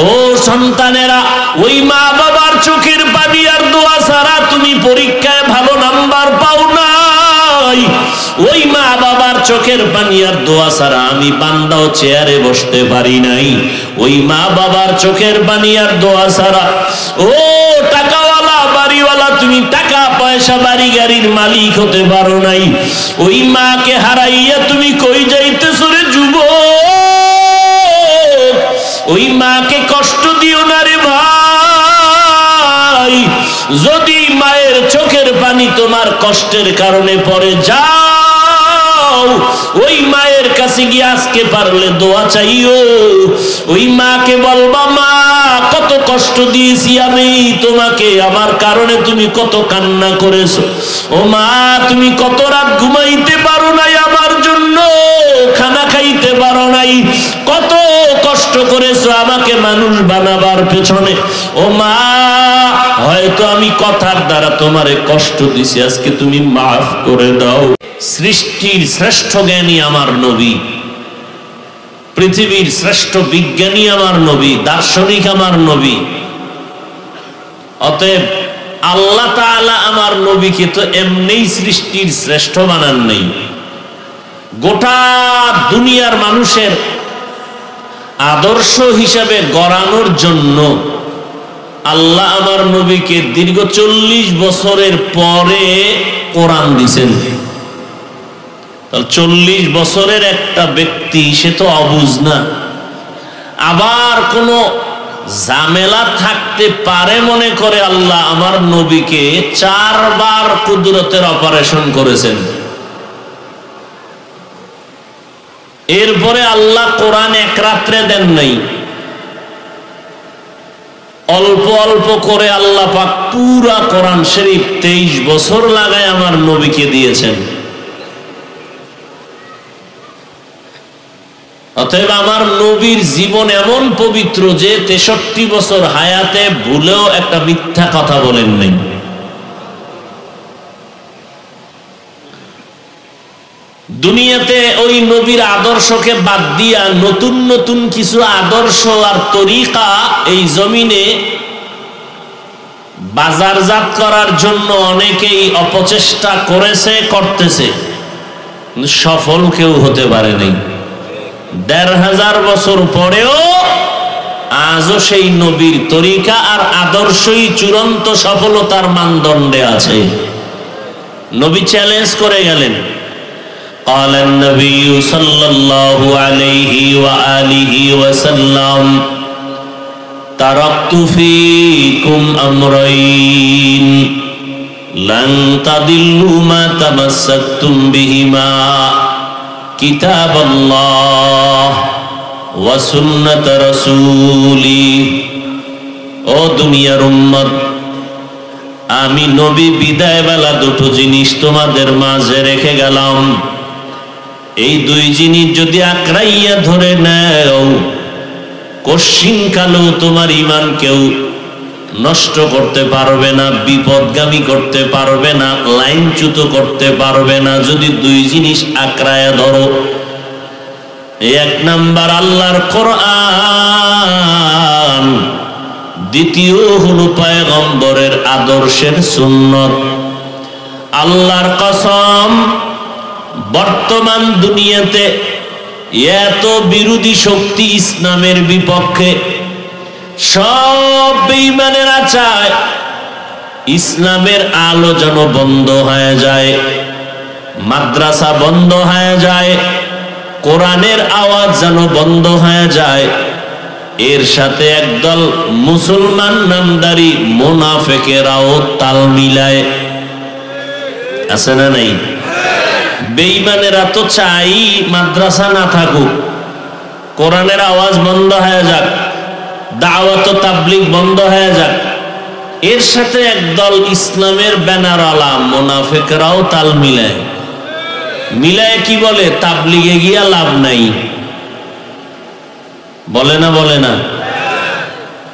ও সন্তানেরা, ওই মা বাবার চোখের পানি আর দোয়া ছাড়া তুমি পরীক্ষায় ভালো নাম্বার পাও নাই। ওই মা বাবার চোখের পানি আর দোয়া ছাড়া আমি বান্দাও চেয়ারে বসতে পারি নাই। ওই মা বাবার চোখের পানি আর দোয়া ছাড়া ও টাকাওয়ালা বাড়িওয়ালা তুমি টাকা পয়সা বাড়ি গাড়ির মালিক হতে পারো নাই। ওই মাকে হারাইয়া তুমি কই যাইতেছ রে যুবক? ওই মাকে কষ্ট দিও না রে ভাই। যদি মায়ের চোখের পানি তোমার কষ্টের কারণে পড়ে যাও, ওই মায়ের কাছে গিয়ে আজকে পারলে দোয়া চাইও। ওই মাকে বলবা, মা কত কষ্ট দিয়েছি আমি তোমাকে, আমার কারণে তুমি কত কান্না করেছো। ও মা, তুমি কত রাত ঘুমাইতে পারো নাই আমার জন্য, খানা খাইতে পারো নাই, কত কষ্ট করেছো আমাকে মানুষ বানাবার পেছনে। ও মা, হয়তো আমি কথার দ্বারা তোমারে কষ্ট দিছি, আজকে তুমি মাফ করে দাও। সৃষ্টির শ্রেষ্ঠ জ্ঞানী আমার নবী, পৃথিবীর শ্রেষ্ঠ বিজ্ঞানী আমার নবী, দার্শনিক আমার নবী। অতএব আল্লাহ তাআলা আমার নবীকে তো এমনিই সৃষ্টির শ্রেষ্ঠ বানান নাই, গোটা দুনিয়ার মানুষের আদর্শ হিসাবে গড়ানোর জন্য আল্লাহ আমার নবীকে দীর্ঘ 40 বছরের পরে কোরআন দিয়েছেন। 40 বছরের একটা ব্যক্তি, সে তো অবুঝ না। আবার কোন ঝামেলা থাকতে পারে মনে করে আল্লাহ আমার নবীকে 4 বার কুদরতের অপারেশন করেছেন। এরপরে আল্লাহ কোরআন এক রাত্রে দেন নাই, অল্প অল্প করে আল্লাহ পাক পুরা কোরআন শরীফ 23 বছর লাগায় আমার নবীকে দিয়েছেন। অতএব আমার নবীর জীবন এমন পবিত্র যে 63 বছর হায়াতে ভুলেও একটা মিথ্যা কথা বলেন নাই। দুনিয়াতে ওই নবীর আদর্শকে বাদ দিয়া নতুন নতুন কিছু আদর্শ আর তরিকা এই জমিনে বাজারজাত করার জন্য অনেকেই অপচেষ্টা করেছে, করতেছে, সফল কেউ হতে পারে নাই। 1500 বছর পরেও আজও সেই নবীর তরিকা আর আদর্শই চূড়ান্ত সফলতার মানদণ্ডে আছে। নবী চ্যালেঞ্জ করে গেলেন, قال النبي صلى الله عليه وآله وسلم تركت فيكم أمرين لن تضلوا ما تمسكتم بهما كتاب الله وسنة رسولي। ও দুনিয়ার উম্মত, আমি নবী বিদায় বেলা দুটো জিনিস তোমাদের মাঝে রেখে গেলাম। এই 2 জিনিস যদি আঁকড়াইয়া ধরে নাও, কশিন কালো তোমার ঈমান কেউ নষ্ট করতে পারবে না, বিপদগামী করতে পারবে না, লাইনচ্যুত করতে পারবে না যদি 2 জিনিস আঁকড়াইয়া ধরো। 1 নাম্বার আল্লাহর কোরআন, দ্বিতীয় হলো পয়গম্বরের আদর্শের সুন্নত। আল্লাহর কসম, বর্তমান দুনিয়াতে এত বিরোধী শক্তি ইসলামের বিপক্ষে, সব বেঈমানেরা চায় ইসলামের আলো যেন বন্ধ হয়ে যায়, মাদ্রাসা বন্ধ হয়ে যায়, কোরআনের আওয়াজ যেন বন্ধ হয়ে যায়। এর সাথে একদল মুসলমান নামদারি মুনাফিকেরাও তাল মিলায়, আছে না নাই? বেঈমানেরা তো চাই মাদ্রাসা না থাকুক, কোরআনের আওয়াজ বন্ধ হয়ে যাক, দাওয়াত ও তাবলীগ বন্ধ হয়ে যাক। এর সাথে একদল ইসলামের ব্যানারওয়ালা মুনাফিকরাও তাল মিলায়। মিলায় কি বলে? তাবলীগে গিয়া লাভ নাই, বলে না? বলে না?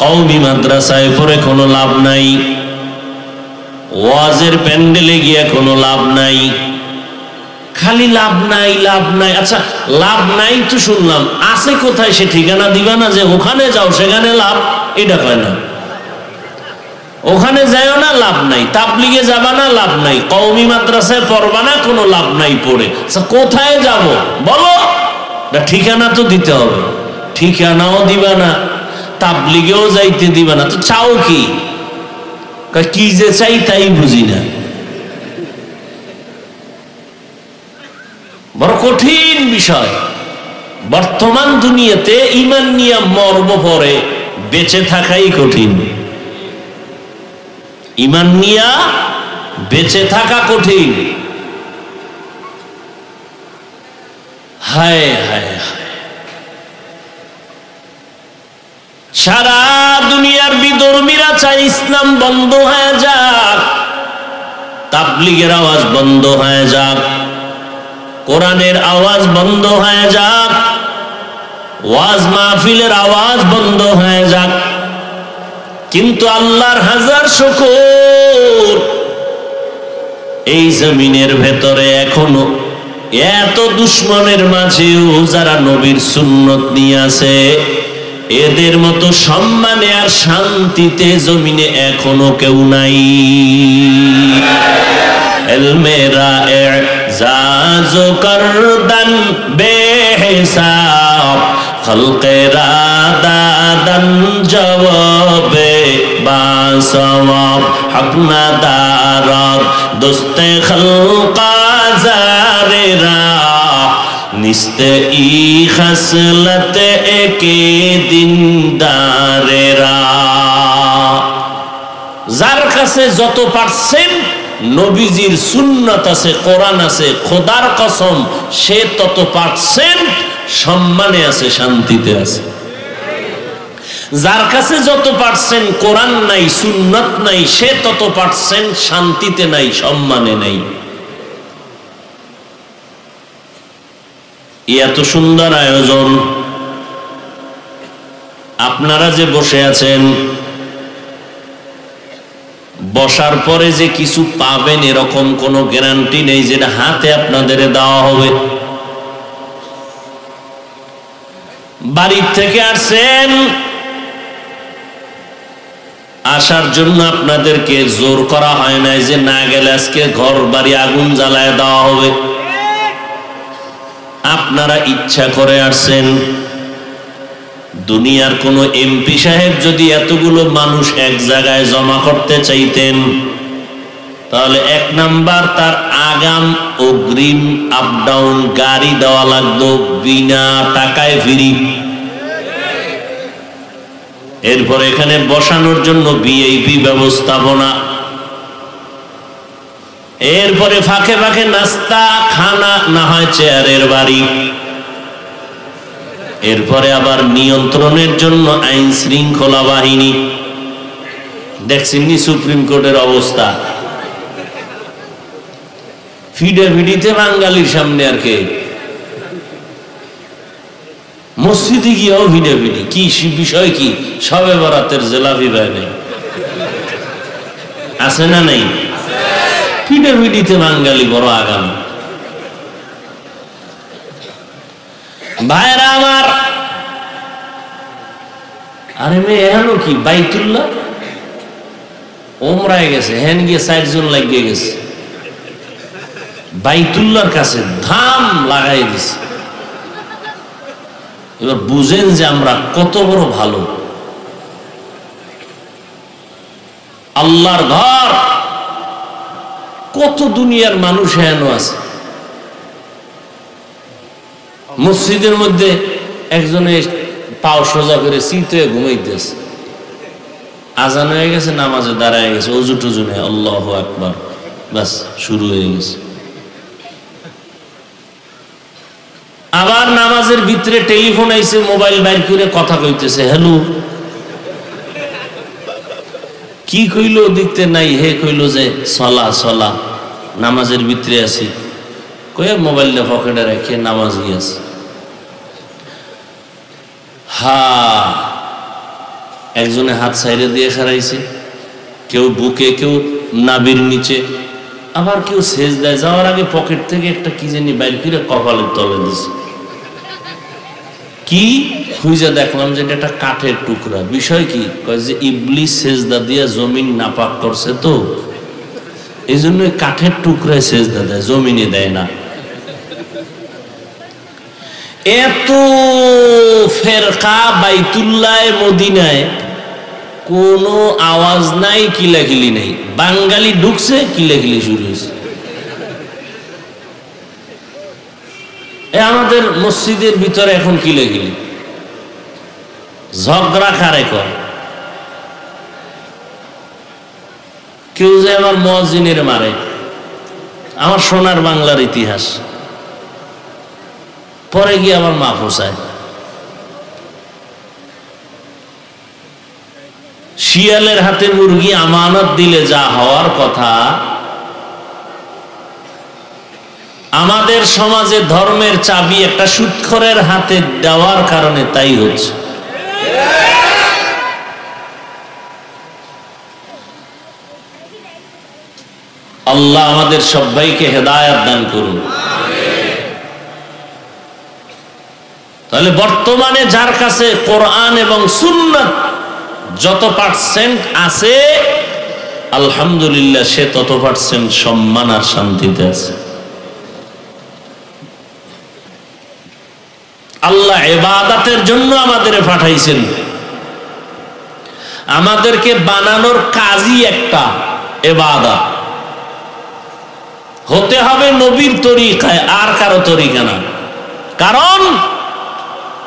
কওমি মাদ্রাসায় পড়ে কোনো লাভ নাই, ওয়াজের প্যান্ডেলে গিয়া কোনো লাভ নাই, খালি খালি লাভ নাই লাভ নাই। আচ্ছা লাভ নাই তো শুনলাম, আছে কোথায় সে ঠিকানা দিবা না, যে ওখানে যাও সেখানে লাভ, এটা কয় না। ওখানে যাইও না, লাভ নাই। তাবলিগে যাবা না, লাভ নাই। কওমি মাদ্রাসায় পড়বা না, কোনো লাভ নাই পড়ে। আচ্ছা কোথায় যাব বলো, ঠিকানা তো দিতে হবে। ঠিকানাও দিবা না, তাবলিগেও যাইতে দিবা না, তো চাও কি? কি যে চাই তাই বুঝি না। বড় কঠিন বিষয়। বর্তমান দুনিয়াতে ঈমান নিয়ে মর্ম পড়ে বেঁচে থাকাই কঠিন। ঈমান নিয়ে বেঁচে থাকা কঠিন। হায় হায় হায়, সারা দুনিয়ার বিধর্মীরা চায় ইসলাম বন্ধ হয়ে যাক, তাবলিগের আওয়াজ বন্ধ হয়ে যাক, কোরআনের আওয়াজ বন্ধ হয়ে যাক, ওয়াজ মাহফিলের আওয়াজ বন্ধ হয়ে যাক। কিন্তু আল্লাহর হাজার শুকর, এই জমিনের ভেতরে এখনো এত দুশ্মনের মাঝেও যারা নবীর সুন্নত নিয়ে আছে, এদের মতো সম্মানে আর শান্তিতে জমিনে এখনো কেউ নাই। এলমেরা এজাজো করদান বেহিসাব, খলকেরা দাদান জবাবে বাসওয়াব, হক না দারাত দোস্তে খলকা জারেরা, নিস্তে ই খসলত একে দিনদারেরা। যার কাছে যত পার্সেন্ট নবীজির সুন্নাত আছে, কোরআন আছে, খোদার কসম সে তত পার্সেন্ট সম্মানে আছে, শান্তিতে আছে। যার কাছে যত পার্সেন্ট কোরআন নাই, সুন্নাত নাই, সে তত পার্সেন্ট শান্তিতে নাই, সম্মানে নাই। এত সুন্দর আয়োজন, আপনারা যে বসে আছেন, বসার পরে যে কিছু পাবেন এরকম কোনো গ্যারান্টি নেই যেটা হাতে আপনাদের দেওয়া হবে। বাড়ির থেকে আসছেন, আসার জন্য আপনাদেরকে জোর করা হয় নাই যে না গেলে আজকে ঘর বাড়ি আগুন জ্বালায় দেওয়া হবে। আপনারা ইচ্ছা করে আসছেন। দুনিয়ার কোন এমপি সাহেব যদি এতগুলো মানুষ এক জায়গায় জমা করতে চাইতেন, তাহলে এক নাম্বার তার আগাম অগ্রিম আপ ডাউন গাড়ি দেওয়া লাগতো বিনা টাকায় ফ্রি। এরপর এখানে বসানোর জন্য ভিআইপি ব্যবস্থাপনা, এরপরে ফাঁকে ফাঁকে নাস্তা খানা, না হয় চেয়ারের বাড়ি, এরপরে আবার নিয়ন্ত্রণের জন্য আইন শৃঙ্খলা বাহিনী। দেখছেননি সুপ্রিম কোর্টের অবস্থা, ফিডাফিডিতে বাঙালির সামনে আর কে, মসজিদে গিয়েও ফিডাফিডি। কি বিষয় কি? সবে বরাতের জেলাপি ভাই নেই আছে না নেই? ফিডাফিডিতে বাঙালি বড় আগাম। ভাইরা আমার, আরে মেয়ে এখনো কি বাইতুল্লাহ ওমরায় গেছে, হ্যান গিয়ে 4 জন লাগিয়ে গেছে, বাইতুল্লাহর কাছে ধাম লাগাই দিছে। এবার বুঝেন যে আমরা কত বড় ভালো। আল্লাহর ঘর, কত দুনিয়ার মানুষ হেন আছে। মসজিদের মধ্যে একজনে পাও সোজা করে শীতে ঘুমাইতেছে, আজান হয়ে গেছে, নামাজে দাঁড়ায় গেছে, অজু টুজু নেই, আল্লাহু আকবার, বাস শুরু হয়ে গেছে। আবার নামাজের ভিতরে টেলিফোন আইছে, মোবাইল বাইর করে কথা কইতেছে, হ্যালো, কি কইলো দেখতে নাই, হে কইলো যে সলা সলা, নামাজের ভিতরে আছি, কয়ে মোবাইলটা পকেটে রেখে নামাজ গিয়েছে। একজনে হাত সাইডে দিয়ে খারাইছে, কেউ বুকে, কেউ নাবির নিচে, আবার কেউ সেজদায় যাওয়ার আগে পকেট থেকে একটা কি জানি বাইর করে কপালের তলে দিছে। কি খুঁজে দেখলাম যে এটা একটা কাঠের টুকরা। বিষয় কি? কয় যে ইবলিস সেজদা দিয়া জমিন নাপাক করছে, তো এই জন্য কাঠের টুকরায় সেজদা দেয়, জমিনে দেয় না। এত ফেরকা বাইতুল্লাহ মদিনায় কোনো আওয়াজ নাই, কিলাকিলি নাই। বাঙালি ঢুকছে, কিলাকিলি শুরু হয়েছে। আমাদের মসজিদের ভিতরে এখন কিলাকিলি, ঝগড়া খারে কর। কেউ যে আমার মুয়াজ্জিনের মারে, আমার সোনার বাংলার ইতিহাস, পরে গিয়ে আমার মা ফোসায়। শিয়ালের হাতে মুরগি আমানত দিলে যা হওয়ার কথা, আমাদের সমাজে ধর্মের চাবি একটা সুদখোরের হাতে দেওয়ার কারণে তাই হচ্ছে। আল্লাহ আমাদের সবাইকে হেদায়েত দান করুন। তাহলে বর্তমানে যার কাছে কোরআন এবং সুন্নাত যত পার্সেন্ট আছে, আলহামদুলিল্লাহ সে তত পার্সেন্ট সম্মান আর শান্তিতে আছে। আল্লাহ ইবাদতের জন্য আমাদের পাঠাইছেন, আমাদেরকে বানানোর কাজই একটা ইবাদত। হতে হবে নবীর তরিকায়, আর কারো তরিকা না। কারণ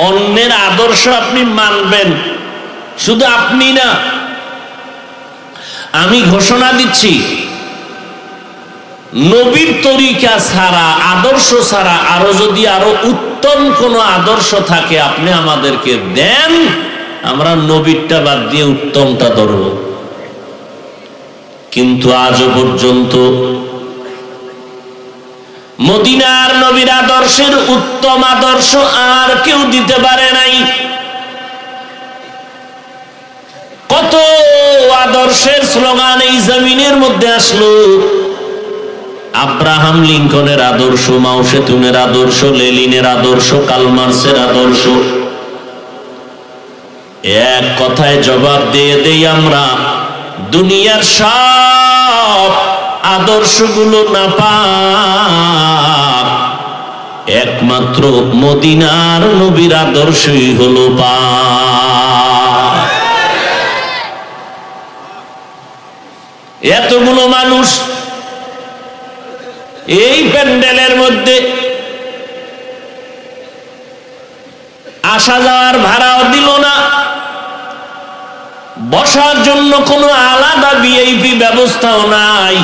অন্যের আদর্শ আপনি মানবেন, শুধু আপনি না, আমি ঘোষণা দিচ্ছি, নবীর তরিকা ছাড়া, আদর্শ ছাড়া আরো যদি আরো উত্তম কোন আদর্শ থাকে আপনি আমাদেরকে দেন, আমরা নবীরটা বাদ দিয়ে উত্তমটা ধরব। কিন্তু আজও পর্যন্ত মদিনার নবীর আদর্শের উত্তম আদর্শ আর কেউ দিতে পারে নাই। কত আদর্শের স্লোগান এই জমিনের মধ্যে আসলো। আব্রাহাম লিঙ্কনের আদর্শ, মাও সেতুনের আদর্শ, লেনিনের আদর্শ, কালমার্সের আদর্শ। এক কথায় জবাব দিয়ে দেই আমরা, দুনিয়ার সব আদর্শগুলো নাপাক, একমাত্র মদিনার নবীর আদর্শই হলো পাক। এতগুলো মানুষ এই প্যান্ডেলের মধ্যে আসা যাওয়ার ভাড়াও দিল না, বসার জন্য কোনো আলাদা ভিআইপি ব্যবস্থাও নাই।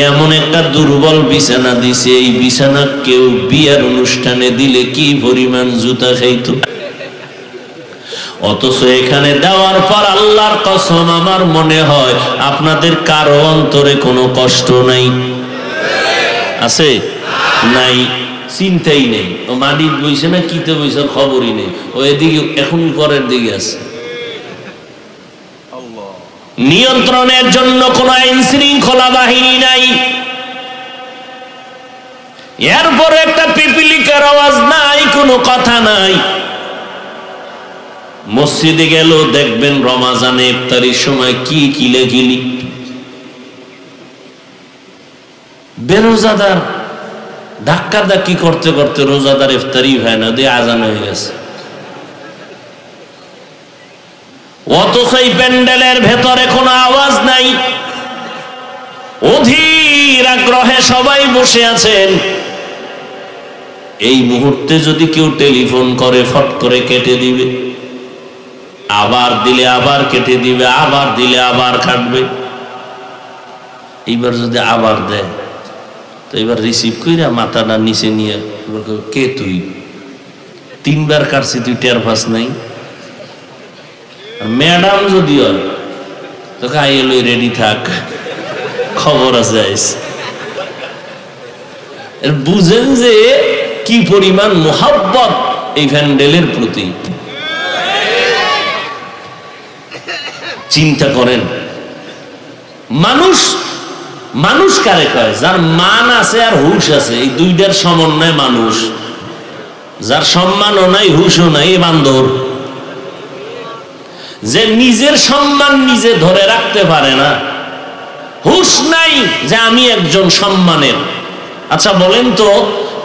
এমন একটা দুর্বল বিছানা দিছে, এই বিছানা কেউ বিয়ার অনুষ্ঠানে দিলে কি পরিমাণ জুতা খাইত। অথচ এখানে দেওয়ার পর আল্লাহর কসম আমার মনে হয় আপনাদের কারো অন্তরে কোনো কষ্ট নাই। আছে? নাই, চিন্তাই নেই। ও মাটির বইছে না কিতে বইছে খবরই নেই, ও এদিকে এখন পরের দিকে আছে। নিয়ন্ত্রণের জন্য কোন আইন শৃঙ্খলা বাহিনী নাই, এরপরে একটা পিপিলিকার আওয়াজ নাই, কোনো কথা নাই। মসজিদে গেল দেখবেন রমাজানে ইফতারির সময় কি কিলাকিলি। বেরোজাদার ধাক্কা ধাক্কি করতে করতে রোজাদার ইফতারি হয় না, দিয়ে আজান হয়ে গেছে। অথচ এই প্যান্ডেলের ভেতরে কোনো আওয়াজ নাই, অধীর আগ্রহে সবাই বসে আছেন। এই মুহূর্তে যদি কেউ টেলিফোন করে ফট করে কেটে দিবে, আবার দিলে আবার কেটে দিবে, আবার দিলে আবার কাটবে। এইবার যদি আবার দেয় তো এবার রিসিভ কইরা মাথাটা নিচে নিয়ে কে তুই, তিনবার কাটছি তুই টের পাস নাই। ম্যাডাম যদি হয় তো খাইয়ে রেডি থাক, খবর আছে। বুঝেন যে কি পরিমাণ মোহাব্বত এই প্যান্ডেলের প্রতি। চিন্তা করেন, মানুষ মানুষ কারে কয়? যার মান আছে আর হুশ আছে, এই দুইটার সমন্বয় মানুষ। যার সম্মানও নাই হুশও নাই বান্দর। যে নিজের সম্মান নিজে ধরে রাখতে পারে না, হুশ নাই যে আমি একজন সম্মানের। আচ্ছা বলেন তো,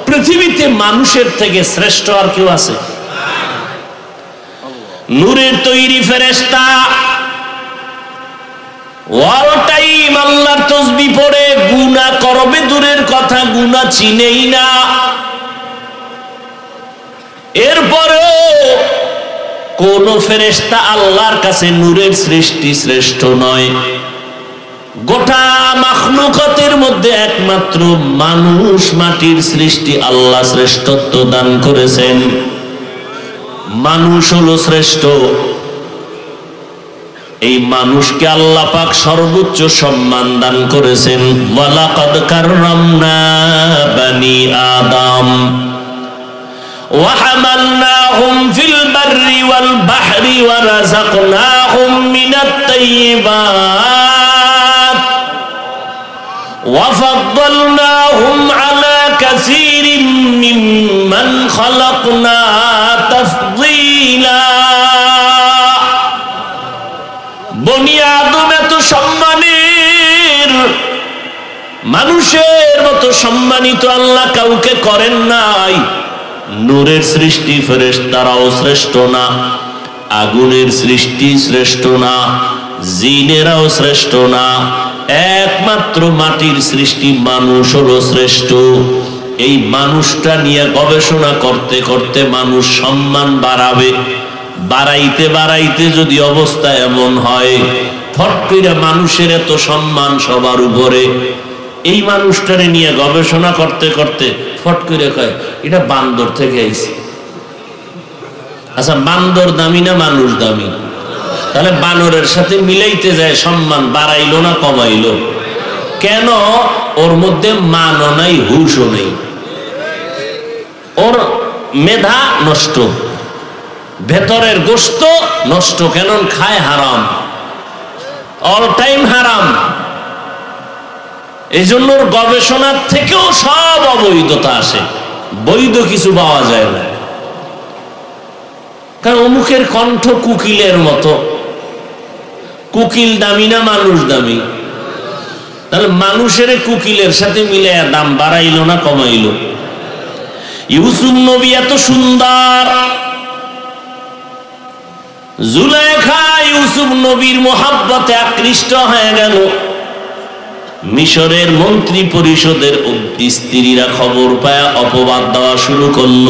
পৃথিবীতে মানুষের থেকে শ্রেষ্ঠ আর কেউ আছে? নূরের তৈরি ফেরেশতা অল টাইম আল্লাহর তাসবিহ পড়ে, গুনাহ করবে দূরের কথা, গুনাহ চিনেই না। এরপরেও কোন ফেরেশতা আল্লাহর কাছে নূরের সৃষ্টি শ্রেষ্ঠ নয়। গোটা মাখলুকাতের মধ্যে একমাত্র মানুষ মাটির সৃষ্টি আল্লাহ শ্রেষ্ঠত্ব দান করেছেন। মানুষ হলো শ্রেষ্ঠ। এই মানুষকে আল্লাহ পাক সর্বোচ্চ সম্মান দান করেছেন। ওয়ালাকাদ কাররামনা বানি আদম ওয়া হামালনাহুম ফিল বাররি ওয়াল বাহরি ওয়া রাযাকনাহুম মিনাত তাইয়্যিবাত ওয়া ফাদ্দালনাহুম আলা কাসীরিম মিম্মান খালাকনা তাফদীলা। বনি আদম এত সম্মানের, মানুষের মতো সম্মানিত আল্লাহ কাউকে করেন নাই। নূরের সৃষ্টি ফেরেশতারাও শ্রেষ্ঠ না, আগুনের সৃষ্টি শ্রেষ্ঠ না, জিনেরাও শ্রেষ্ঠ না, একমাত্র মাটির সৃষ্টি মানুষ হলো শ্রেষ্ঠ। এই মানুষটা নিয়ে গবেষণা করতে করতে মানুষ সম্মান বাড়াবে। বাড়াইতে বাড়াইতে যদি অবস্থা এমন হয়, ফট করে মানুষের এত সম্মান সবার উপরে, এই মানুষটারে নিয়ে গবেষণা করতে করতে ফট করে কয় এটা বান্দর থেকে আইছে। আচ্ছা, বান্দর দামি না মানুষ দামি? তাহলে বানরের সাথে মিলাইতে যায়, সম্মান বাড়াইলো না কমাইলো? কেন? ওর মধ্যে মানও নাই, হুশও নেই, ওর মেধা নষ্ট, ভেতরের গোশত নষ্ট। কেন? খায় হারাম, অল টাইম হারাম। এই জন্য গবেষণার থেকেও সব অবৈধতা আসে, বৈধ কিছু পাওয়া যায় না। কারণ অমুকের কণ্ঠ কুকিলের মতো। কুকিল দামি না মানুষ দামি? তাহলে মানুষের কুকিলের সাথে মিলে দাম বাড়াইলো না কমাইলো? ইউসুফ নবী এত সুন্দর, জুলেখা ইউসুফ নবীর মোহাব্বতে আকৃষ্ট হয়ে গেল। মিশরের মন্ত্রী পরিষদের স্ত্রীরা খবর পায়া অপবাদ দেওয়া শুরু করল।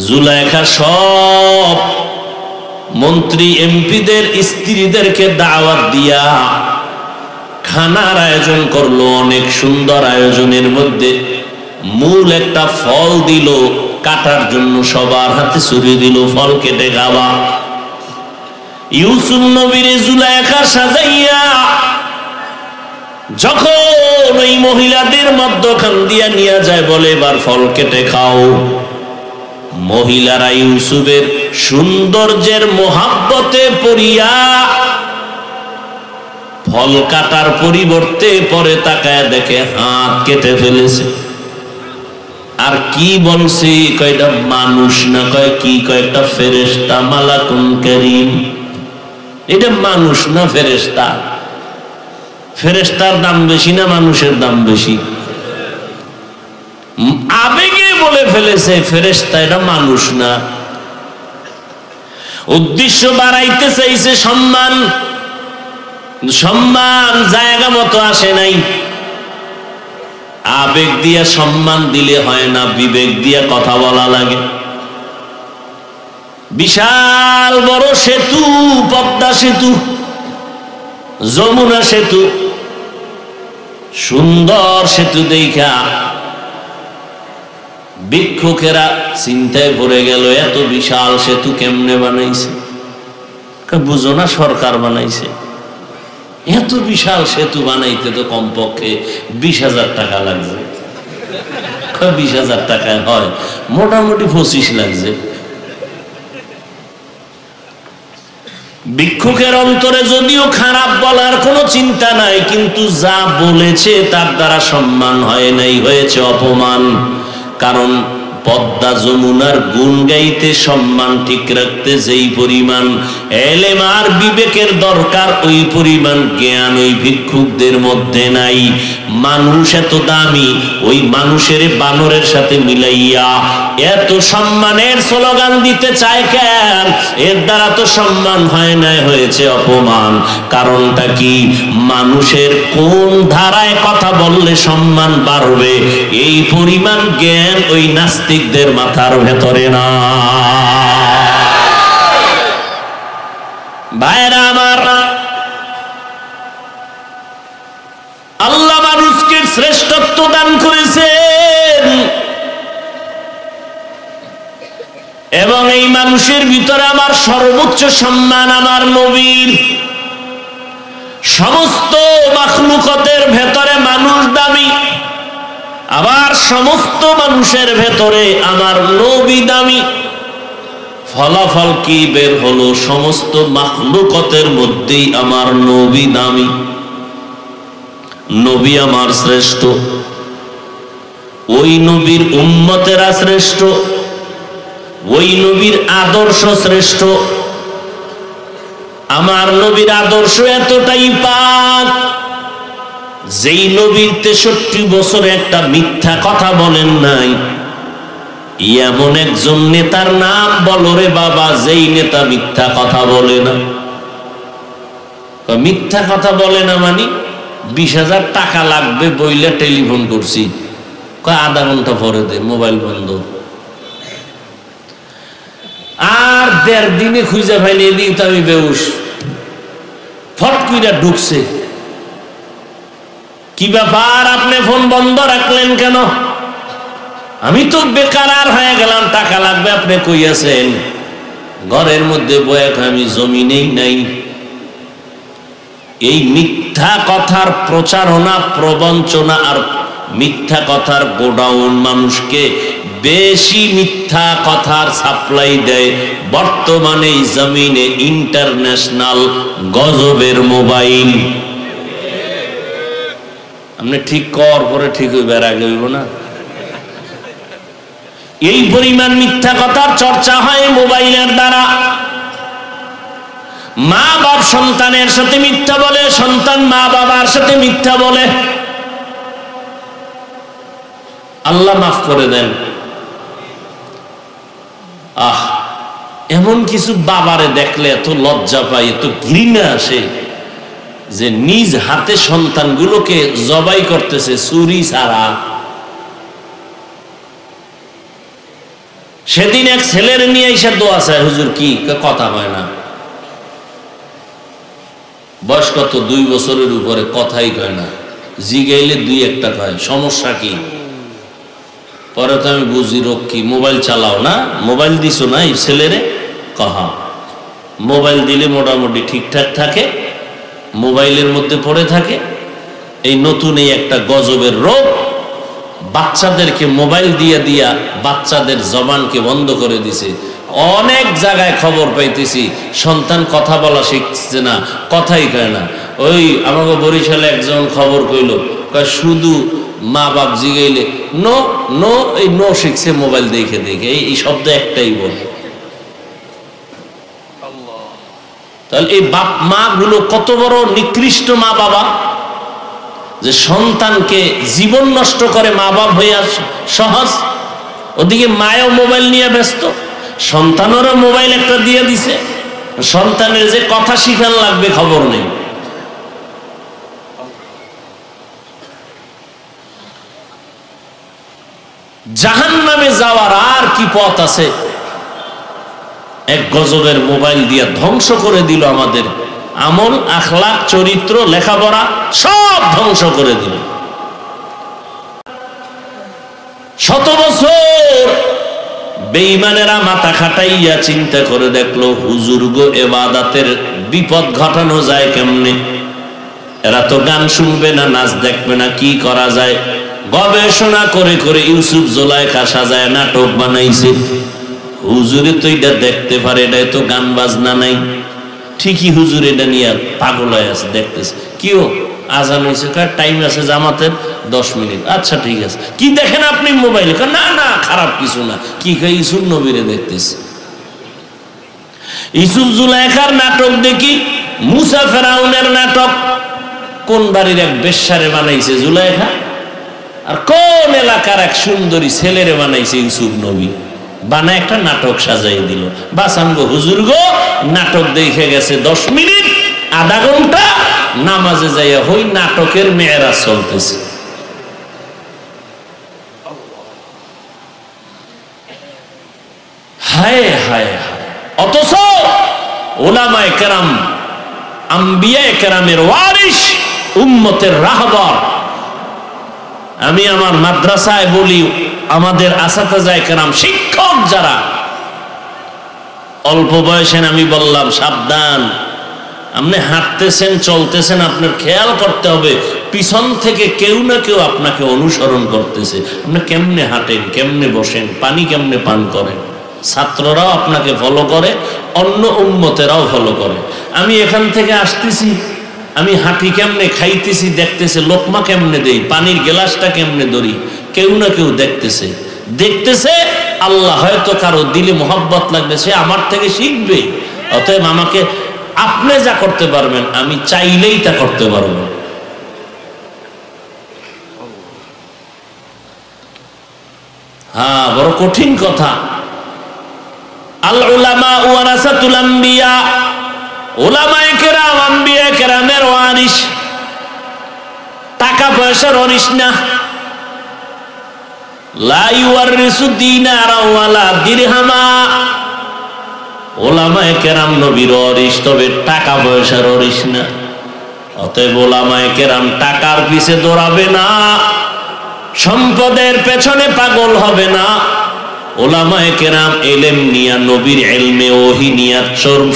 জুলেখা সব মন্ত্রী এমপিদের স্ত্রীদেরকে দাওয়াত দিয়া খানার আয়োজন করলো। অনেক সুন্দর আয়োজনের মধ্যে মূল একটা ফল দিল কাটার জন্য, সবার হাতে ছুরি দিল, ফল কেটে খাওয়া। ইউসুফ নবীর জুলেখা সাজাইয়া যখন ওই মহিলাদের মধ্যখান দিয়া নিয়ে যায়, বলে এবার ফল কেটে খাও। মহিলারা ইউসুফের সৌন্দর্যের মোহাব্বতে পড়িয়া ফল কাটার পরিবর্তে পরে তাকায় দেখে হাত কেটে ফেলেছে। আর কি বলছি, কয়টা মানুষ না, কয় কি, কয়েকটা ফেরেশতা, মালাকুন কারীম। এটা মানুষ না ফেরেশতা? ফেরেশতার দাম বেশি না মানুষের দাম বেশি? আবেগে বলে ফেলেছে ফেরেশতা, এটা মানুষ না। উদ্দেশ্য বাড়াইতে চাইছে সম্মান, সম্মান জায়গা মতো আসে নাই। আবেগ দিয়া সম্মান দিলে হয় না, বিবেক দিয়া কথা বলা লাগে। বিশাল বড় সেতু, পদ্মা সেতু, যমুনা সেতু, সুন্দর সেতু দেখা ভিক্ষুকেরা চিন্তায় পড়ে গেল, এত বিশাল সেতু কেমনে বানাইছে? বুঝো না, সরকার বানাইছে। এত বিশাল সেতু বানাইতে তো কমপক্ষে 20,000 টাকা লাগবে। 20,000 টাকায় হয়? মোটামুটি 25 লাগছে। ভিক্ষুকের অন্তরে যদিও খারাপ বলার কোনো চিন্তা নাই, কিন্তু যা বলেছে তার দ্বারা সম্মান হয় নাই, হয়েছে অপমান। কারণ পদ্মা যমুনার গুণ গাইতে, সম্মান ঠিক রাখতে যেই পরিমাণ এলেম আর বিবেকের দরকার, ওই পরিমাণ জ্ঞান ওই ভিক্ষুকদের মধ্যে নাই। মানুষ এত দামি, ওই মানুষের বানরের সাথে মিলাইয়া এত সম্মানের স্লোগান দিতে চায় কেন? এর দ্বারা তো সম্মান হয় নাই, হয়েছে অপমান। কারণটা কি? মানুষের কোন ধারায় কথা বললে সম্মান বাড়বে, এই পরিমাণ জ্ঞান ওই নাস্তিকদের মাথার ভেতরে না। ভাইরা আমার, আল্লাহ মানুষকে শ্রেষ্ঠত্ব দান করেছেন, এবং এই মানুষের ভিতরে আমার সর্বোচ্চ সম্মান আমার নবীর। সমস্ত মাখলুকাতের ভেতরে মানুষ দামি, আবার সমস্ত মানুষের ভেতরে আমার নবী দামি। ফলাফল কি বের হলো? সমস্ত মাখলুকাতের মধ্যেই আমার নবী দামি, নবী আমার শ্রেষ্ঠ, ওই নবীর উম্মতেরা শ্রেষ্ঠ, ওই নবীর আদর্শ শ্রেষ্ঠ। আমার নবীর আদর্শ এতটাই পাক, যেই নবীর 63 বছরে একটা মিথ্যা কথা বলেন নাই। এমন একজন নেতার নাম বলো রে বাবা, যেই নেতা মিথ্যা কথা বলে না। মিথ্যা কথা বলে না মানে 20,000 টাকা লাগবে বইলে টেলিফোন করছি, আধা ঘন্টা পরে দে, মোবাইল বন্ধ। আর 1.5 দিনে খুঁজে পাইনি, এদিকে তো আমি বেউস, ফট কইরা ঢুকছে। কি ব্যাপার, আপনি ফোন বন্ধ রাখলেন কেন? আমি তো বেকার হয়ে গেলাম, টাকা লাগবে, আপনি কই আছেন? ঘরের মধ্যে বয়ে, আমি জমিনেই নাই। এই মিথ্যা কথার প্রচারণা, প্রবঞ্চনা আর মিথ্যা কথার গোডাউন মানুষকে বেশি মিথ্যা কথার সাপ্লাই দেয়। বর্তমানে এই জমিনে ইন্টারন্যাশনাল গজবের মোবাইল। আপনি ঠিক কর, পরে ঠিক হইবে, আগে হইব না। এই পরিমাণ মিথ্যা কথার চর্চা হয় মোবাইলের দ্বারা। মা বাপ সন্তানের সাথে মিথ্যা বলে, সন্তান মা বাবার সাথে মিথ্যা বলে। আল্লাহ মাফ করে দেন। এমন কিছু বাবারে দেখলে এত লজ্জা পাই, এত ঘৃণা আসে, যে নিজ হাতে সন্তানগুলোকে জবাই করতেছে ছুরি ছাড়া। সেদিন এক ছেলের নিয়ে এসে দোয়া চায়, হুজুর কি কথা হয় না, বয়স কত, 2 বছরের উপরে, কথাই কয় না, জিগাইলে 2-1টা কয়, সমস্যা কি? পরে তো আমি বুঝি রোগ কি, মোবাইল চালাও না, মোবাইল দিছো না এই ছেলেরে? কহা মোবাইল দিলে মোটামুটি ঠিকঠাক থাকে, মোবাইলের মধ্যে পড়ে থাকে। এই নতুন এই একটা গজবের রোগ, বাচ্চাদেরকে মোবাইল দিয়া দিয়া বাচ্চাদের জবানকে বন্ধ করে দিছে। অনেক জায়গায় খবর পাইতেছি, সন্তান কথা বলা শিখছে না, কথাই কয় না। ওই আমাকে বরিশালে একজন খবর কইল, শুধু মা বাপ জিগাইলে নো নো, এই নো শিখছে মোবাইল দেখে দেখে, এই শব্দ একটাই বলে। তাহলে এই বাপ মা গুলো কত বড় নিকৃষ্ট মা বাবা, যে সন্তানকে জীবন নষ্ট করে মা বাপ হইয়া সহজ। ওদিকে মায়েও মোবাইল নিয়ে ব্যস্ত, সন্তানেরও মোবাইল একটা দিয়ে দিছে, সন্তানের যে কথা শিখান লাগবে খবর নেই। জাহান্নামে যাওয়ার আর কি পথ আছে? এক গজবের মোবাইল দিয়ে ধ্বংস করে দিল আমাদের আমল, আখলাক, চরিত্র, লেখাপড়া সব ধ্বংস করে দিল। 100 বছর বেঈমানেরা মাথা খাটাইয়া চিন্তা করে দেখলো, হুজুর গো, ইবাদতের বিপদ ঘটানো যায় কেমনে? এরা তো গান শুনবে না, নাচ দেখবে না, কি করা যায়? গবেষণা করে করে ইউসুফ জোলাইখা সাজায় নাটক বানাইছে। হুজুরে তো এটা দেখতে পারে, এটা তো গান বাজনা নাই। ঠিকই হুজুর এটা নিয়ে পাগল হয়ে আছে, দেখতেছে কিও আজান হয়েছে, টাইম আছে জামাতের 10 মিনিট, আচ্ছা ঠিক আছে। কি দেখেন আপনি মোবাইলে? না না খারাপ কিছু না। কি কই? ইসুফ নবীরে দেখতেছে। ইসুফ জুলাইখার নাটক দেখি, মুসা ফেরাউনের নাটক। কোন বাড়ির এক বেশ্যারে বানাইছে জুলাইখা, আর কোন এলাকার এক সুন্দরী ছেলেরে বানাইছে ইউসুফ নবী। বানায় একটা নাটক সাজাই দিল। বাসান গো হুজুর গো, নাটক দেখে গেছে 10 মিনিট, আধা ঘন্টা, নামাজে যাইয়া হই নাটকের মেয়েরাজ চলতেছে। হায় হায় হায়। অথচ উলামায়ে কেরাম, আম্বিয়ায়ে কেরামের ওয়ারিস, উম্মতের রাহবার। আমি আমার মাদ্রাসায় বলি, আমাদের আসাতাজায়ে কেরাম, শিক্ষক যারা অল্প বয়সে, আমি বললাম সাবধান, আপনি হাঁটতেছেন চলতেছেন, আপনার খেয়াল করতে হবে পিছন থেকে কেউ না কেউ আপনাকে অনুসরণ করতেছে। আপনি কেমনে হাঁটেন, কেমনে বসেন, পানি কেমনে পান করেন, ছাত্ররাও আপনাকে ফলো করে, অন্য উম্মতেরাও ফলো করে। আমি এখান থেকে আসতেছি, আমি হাঁটি কেমনে, খাইতেছি দেখতেছে, লোকমা কেমনে দেই, পানির গ্লাসটা কেমনে ধরি, কেউ না কেউ দেখতেছে। আল্লাহ হয়তো কারো দিলে মোহাব্বত লাগবে, সে আমার থেকে শিখবে। অতএব আমাকে আপনি যা করতে পারবেন, আমি চাইলেই তা করতে পারবো। হ্যাঁ, বড় কঠিন কথা। আল উলামা ওয়ারাসাতুল আম্বিয়া, উলামায়ে কেরাম আম্বিয়া কেরামের ওয়ারিস, টাকা পয়সার ওয়ারিস না। লা ইউয়ারিসু দিনারা ওয়ালা দিরহামা। উলামায়ে কেরাম নবীর ওয়ারিস, তবে টাকা পয়সার ওয়ারিস না। অতএব উলামায়ে কেরাম টাকার পিছে দৌড়াবে না, সম্পদের পেছনে পাগল হবে না। উলামায়ে কেরাম ইলম নিয়া, নবীর ইলমে ওহী নিয়া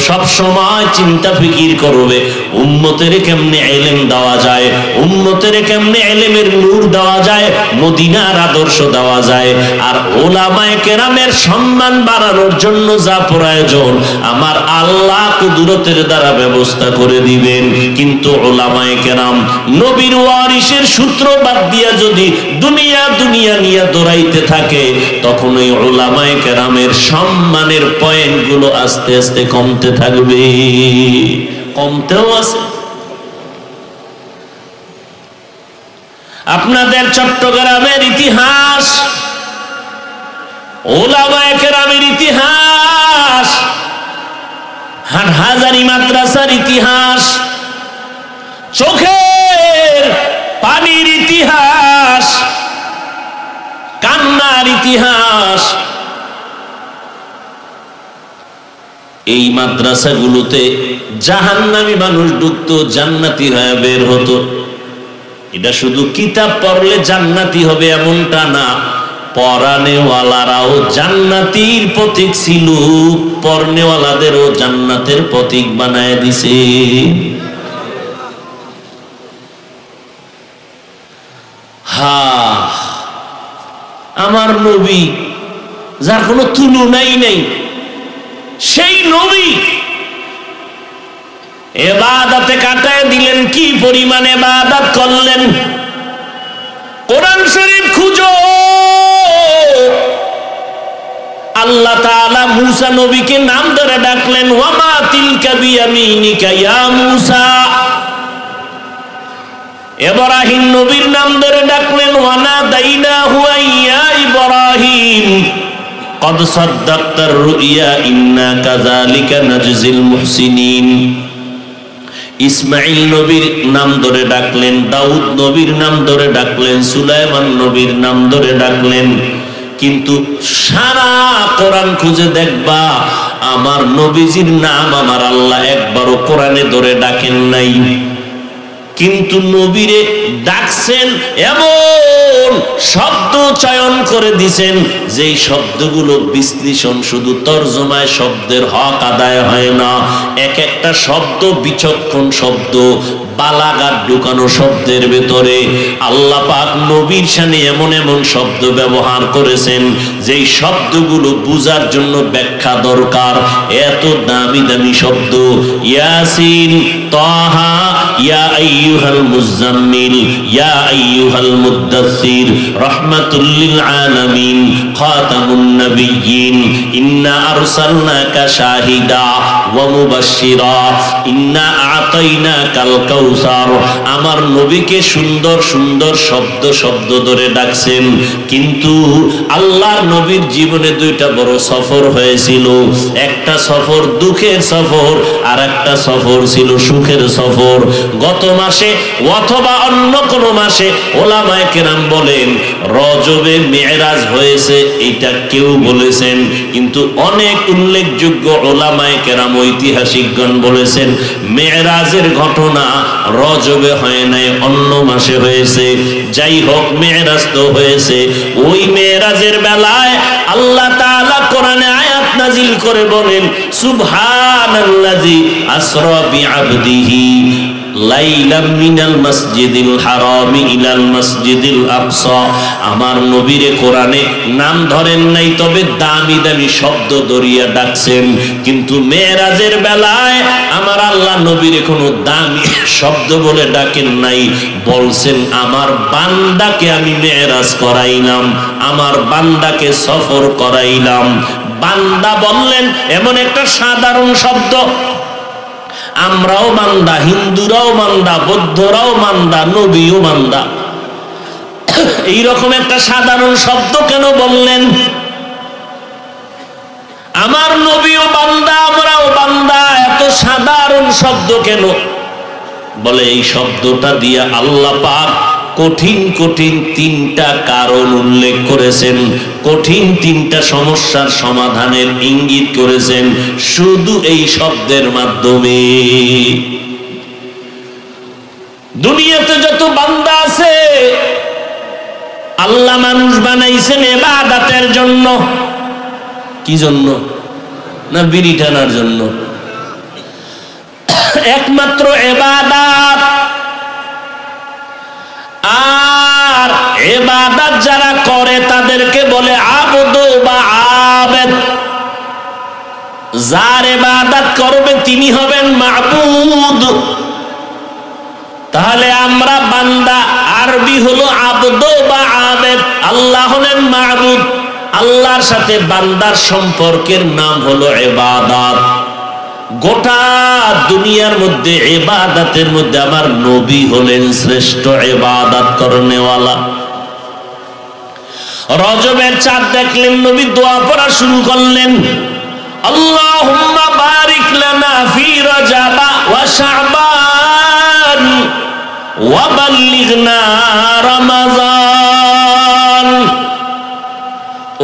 সব সময় চিন্তা ফিকির করবে, উম্মতের কেমনে ইলম দেওয়া যায়, উম্মতের কেমনে ইলমের নূর দেওয়া যায়, মদিনার আদর্শ দেওয়া যায়। আর উলামায়ে কেরামের সম্মান বাড়ানোর জন্য যা প্রয়োজন, আমার আল্লাহ কুদরতের দ্বারা ব্যবস্থা করে দিবেন। কিন্তু উলামায়ে কেরাম নবীর ওয়ারিসের সূত্র বাদ দিয়া যদি দুনিয়া দুনিয়া নিয়ে দৌড়াইতে থাকে, তখন ওই উলামায়ে কেরামের সম্মানের পয়েন্টগুলো আস্তে আস্তে কমতে থাকবে, কমতেও আছে। আপনাদের চট্টগ্রামের ইতিহাস, উলামায়ে কেরামের ইতিহাস, হাটহাজারী মাদ্রাসার ইতিহাস, চোখের পানির ইতিহাস, কান্নার ইতিহাস। এই মাদ্রাসাগুলোতে জাহান্নামী মানুষ ঢুকতো, জান্নাতি হয়ে বের হতো। এটা শুধু কিতাব পড়লে জান্নাতি হবে এমনটা না, পড়ানেওয়ালারাও জান্নাতির প্রতীক ছিল, পড়নেওয়ালাদেরও জান্নাতের প্রতীক বানায় দিছে। আমার নবী, যার কোনো তুলনাই নেই, সেই নবী ইবাদতে কাটায় দিলেন। কি পরিমাণ ইবাদত করলেন! কোরআন শরীফ খুঁজো, আল্লাহ তাআলা মুসা নবীকে নাম ধরে ডাকলেন, ওয়া মা তিলকা বিয়ামিনিকা ইয়া মুসা। ইব্রাহিম নবীর নাম ধরে ডাকলেন, ওয়া নাদাইনাহু ইয়া ইব্রাহিম কদ সাদ্দাকতার রুইয়া ইন্না কাযালিকা নাজজিল মুহসিনিন। ইসমাঈল নবীর নাম ধরে ডাকলেন, দাউদ নবীর নাম ধরে ডাকলেন, সুলাইমান নবীর নাম ধরে ডাকলেন। কিন্তু সারা কোরআন খুঁজে দেখবা, আমার নবীজির নাম আমার আল্লাহ একবারও কোরআনে ধরে ডাকেন নাই। কিন্তু নবীরে ডাকছেন এমন এমন শব্দ চয়ন করে দিছেন যেই শব্দগুলো বিশ্লেষণ শুধু তর্জমায় শব্দের হক আদায় হয় না, এক একটা শব্দ বিচক্ষণ শব্দ, বালাগাত ঢুকানো শব্দের ভেতরে। আল্লাহ পাক নবীর শানে এমন এমন শব্দ ব্যবহার করেছেন যেই শব্দগুলো বুঝার জন্য ব্যাখ্যা দরকার। এত দামি দামি শব্দ, ইয়াসিন, তাহা, ইয়া আইয়ুহাল মুজাম্মিল, ইয়া আইয়ুহাল মুদ্দাসসির, রাহমাতুল লিল আলামিন, খাতামুন নবিয়্যিন, ইন্না আরসালনাকা শাহিদা ওয়া মুবাশশিরা, ইন্না আ'তাইনাকাল কাউসার। আমার নবীকে সুন্দর সুন্দর শব্দ শব্দ ধরে ডাকছেন, কিন্তু আল্লাহর নবীর জীবনে দুইটা বড় সফর হয়েছিল। একটা সফর দুঃখের সফর, আর একটা সফর ছিল সুখের সফর। গত মাসে অথবা অন্য কোন মাসে ওলামায়ে কেরাম বলেন রজবে মেরাজ হয়েছে, এটা কেউ বলেছেন, কিন্তু অনেক উল্লেখযোগ্য ওলামায়ে কেরাম ঐতিহাসিকগণ বলেছেন মেরাজের ঘটনা রজবে হয় নাই, অন্য মাসে হয়েছে। যাই হোক, মেরাজ তো হয়েছে। ওই মেরাজের বেলায় আল্লাহ তাআলা কোরআনে আয়াত নাজিল করে বলেন সুবহানাল্লাযী আসরা বিআবদিহি লাইলাম মিনাল মাসজিদিল হারামি ইলাল মাসজিদিল আকসা। আমার নবীরে কোরআনে নাম ধরেন নাই, তবে দামি দামি শব্দ দরিয়া ডাকছেন, কিন্তু মেরাজের বেলায় আমার আল্লাহ নবীরে কোনো দামি শব্দ বলে ডাকেন নাই। বলছেন আমার বান্দাকে আমি মেরাজ করাইলাম, আমার বান্দাকে সফর করাইলাম। বান্দা বললেন এমন একটা সাধারণ শব্দ, আমরাও বান্দা, হিন্দুরাও বান্দা, বৌদ্ধরাও বান্দা, নবীও বান্দা। এইরকম একটা সাধারণ শব্দ কেন বললেন? আমার নবীও বান্দা, আমরাও বান্দা, এত সাধারণ শব্দ কেন? বলে এই শব্দটা দিয়ে আল্লাহ পাক কঠিন কঠিন তিনটা কারণ উল্লেখ করেছেন, কঠিন তিনটা সমস্যার সমাধানের ইঙ্গিত করেছেন শুধু এই শব্দের মাধ্যমে। দুনিয়াতে যত বান্দা আছে আল্লাহ মানুষ বানাইছেন ইবাদতের জন্য। কি জন্য? না বিড়ি টানার জন্য? একমাত্র ইবাদত। আর ইবাদত যারা করে তাদেরকে বলে আবদ বা আবেদ। যার ইবাদত করবে তিনি হবেন মাবুদ। তাহলে আমরা বান্দা, আরবি হলো আবদ বা আবেদ, আল্লাহ হলেন মাবুদ। আল্লাহর সাথে বান্দার সম্পর্কের নাম হলো ইবাদত। গোটা দুনিয়ার মধ্যে ইবাদতের মধ্যে আমার নবী হলেন শ্রেষ্ঠ ইবাদত করনেওয়ালা। রজবের চাঁদ দেখলেন, নবী দোয়া পড়া শুরু করলেন, আল্লাহুম্মা বারিক লানা ফি রজবা ওয়া শাবান ওয়া বাল্লিগনা রমাজান।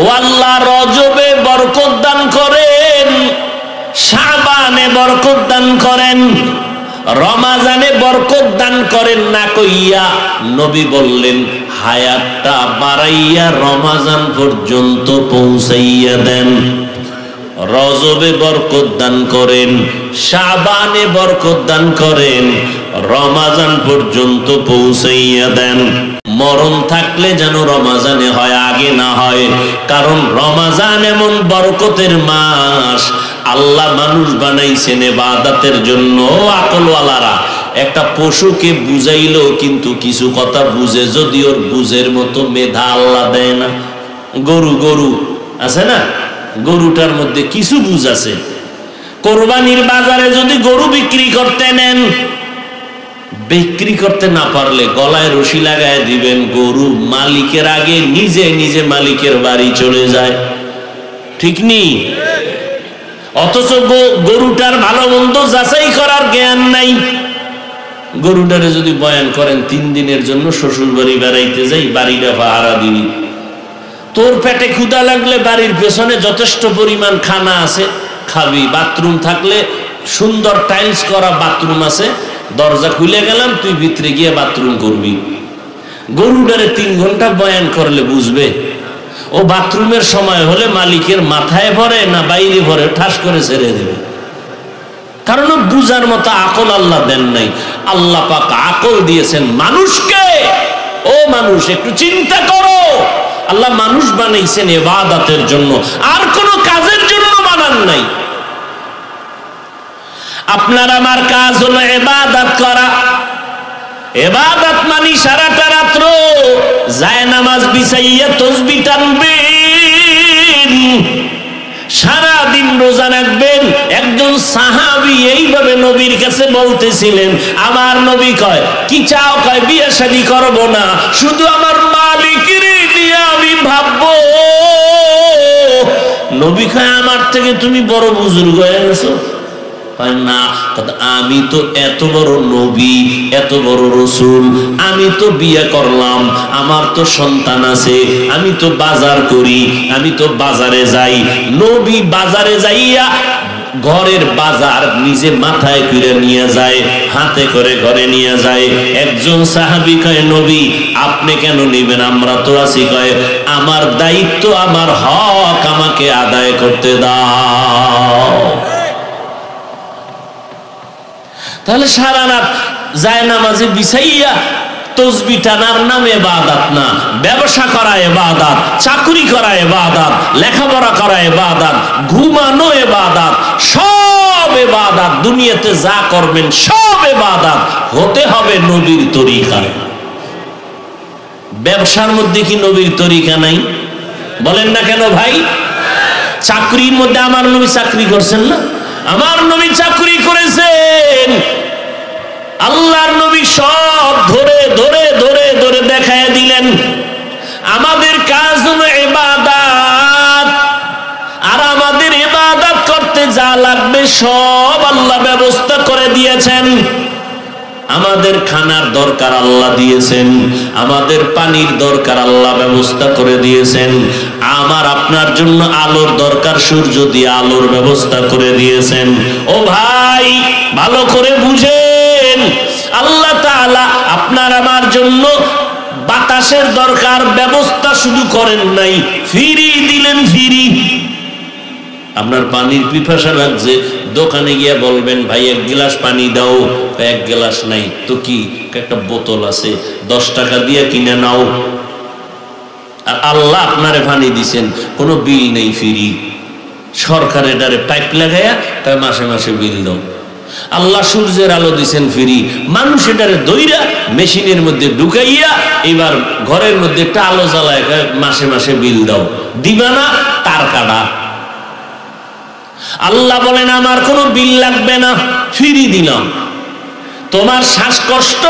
ও আল্লাহ, রজবে বরকত দান করেন, শাবানে বরকত দান করেন, রমাজানে বরকত দান করেন না কইয়া নবী বললেন হায়াতটা বাড়াইয়া রমাজান পর্যন্ত পৌঁছাইয়া দেন। রজবে বরকত দান করেন, শাবানে বরকত দান করেন, রমাজান পর্যন্ত পৌঁছাইয়া দেন। মরণ থাকলে যেন রমাজানে হয়, আগে না হয়, কারণ রমাজান এমন বরকতের মাস। আল্লাহ মানুষ বানাইছেন ইবাদতের জন্য। আকলওয়ালারা একটা পশুকে বুঝাইলো কিন্তু কিছু কথা বুঝে, যদি ওর বুঝের মতো মেধা আল্লাহ দেয় না। গরু আছে না, গরুটার মধ্যে কিছু বুঝ আছে। কোরবানির বাজারে যদি গরু বিক্রি করতে নেন, বিক্রি করতে না পারলে গলায় রশি লাগায় দিবেন, গরু মালিকের আগে নিজে নিজে মালিকের বাড়ি চলে যায়। ঠিক নেই? অথচ গরুটার ভালো মন্দ যাচাই করার জ্ঞান নাই। গরুটারে যদি বয়ান করেন 3 দিনের জন্য শ্বশুর বাড়ি বেড়াইতে যাই, বাড়িটা ভাড়া দিবি, তোর পেটে ক্ষুধা লাগলে বাড়ির পেছনে যথেষ্ট পরিমাণ খানা আছে, খাবি। বাথরুম থাকলে সুন্দর টাইলস করা বাথরুম আছে, দরজা খুলে গেলাম, তুই ভিতরে গিয়ে বাথরুম করবি। গরুটারে 3 ঘন্টা বয়ান করলে বুঝবে? ও বাথরুমের সময় হলে মালিকের মাথায় ভরে না বাইরে ভরে ঠাস করে ছেড়ে দেবে, কারণ বুঝার মতো আকল আল্লাহ দেন নাই। আল্লাহ পাক আকল দিয়েছেন মানুষকে। ও মানুষ, একটু চিন্তা করো, আল্লাহ মানুষ বানাইছেন ইবাদতের জন্য, আর কোন কাজের জন্য বানান নাই। আপনার আমার কাজ হলো ইবাদত করা। ইবাদত মানে সারাটা রাত্র জায়নামাজ বিছাইয়া তাসবিহ টানবেন, সারা দিন রোজা রাখবেন। একজন সাহাবী এইভাবে নবীর কাছে বলতেছিলেন, আমার নবী কয় কি চাও? কয় বিয়ে শাদী করব না, শুধু আমার মালিকের নিয়ে আমি ভাববো। নবী কয় আমার থেকে তুমি বড় বুজুর্গ হয়ে গেছো? না, আমি তো এত বড় নবী, এত বড় রসুল, আমি তো বিয়ে করলাম, আমার তো সন্তান আছে, আমি তো বাজার করি, আমি তো বাজারে যাই। নবী বাজারে যাইয়া ঘরের বাজার নিজে মাথায় করে নিয়ে যায়, হাতে করে ঘরে নিয়ে যায়। একজন সাহাবী কয় নবী আপনি কেন নেবেন, আমরা তো আছি। কয় আমার দায়িত্ব, আমার হক আমাকে আদায় করতে দাও। তাহলে সারা রাত জায়নামাজে বিছাইয়া তাসবিহ টানার নাম ইবাদত না। ব্যবসা করা ইবাদত, চাকরি করা ইবাদত, লেখাপড়া করা ইবাদত, ঘুমানো ইবাদত, সব ইবাদত। দুনিয়াতে যা করবেন সব ইবাদত হতে হবে নবীর তরিকায়। ব্যবসার মধ্যে কি নবীর তরিকা নাই? বলেন না কেন ভাই? চাকরির মধ্যে আমার নবী চাকরি করছেন না? আমার নবী চাকরি করেছেন। আল্লাহর নবী সব ধরে ধরে ধরে ধরে দেখায় দিলেন। আমাদের কাজ হলো ইবাদত, আর আমাদের ইবাদত করতে যা লাগবে সব আল্লাহ ব্যবস্থা করে দিয়েছেন। আমাদের খানার দরকার আল্লাহ দিয়েছেন, আমাদের পানির দরকার আল্লাহ ব্যবস্থা করে দিয়েছেন, আমার আপনার জন্য আলোর দরকার, সূর্য দিয়ে আলোর ব্যবস্থা করে দিয়েছেন। ও ভাই, ভালো করে বুঝেন, আল্লাহ তাআলা আপনার আমার জন্য বাতাসের দরকার ব্যবস্থা শুধু করেন নাই, ফ্রি দিলেন। ফ্রি আপনার পানির পিপাসা লাগছে, দোকানে গিয়ে বলবেন ভাই 1 গ্লাস পানি দাও। 1 গ্লাস নাই তো কি, একটা বোতল আছে, 10 টাকা দিয়ে কিনে নাও। আর আল্লাহ আপনারে পানি দিছেন, কোনো বিল নেই, ফ্রি। সরকার এটারে পাইপ লাগাইয়া তাই মাসে মাসে বিল দাও। আল্লাহ সূর্যের আলো দিছেন ফ্রি, মানুষ এটারে দইরা মেশিনের মধ্যে ঢুকাইয়া এবার ঘরের মধ্যে একটা আলো জ্বালায় মাসে মাসে বিল দাও। দিবা না, তার কাটা। আল্লাহ বলেন আমার কোনো বিল লাগবে না, ফ্রি দিলাম। তোমার শ্বাসকষ্ট,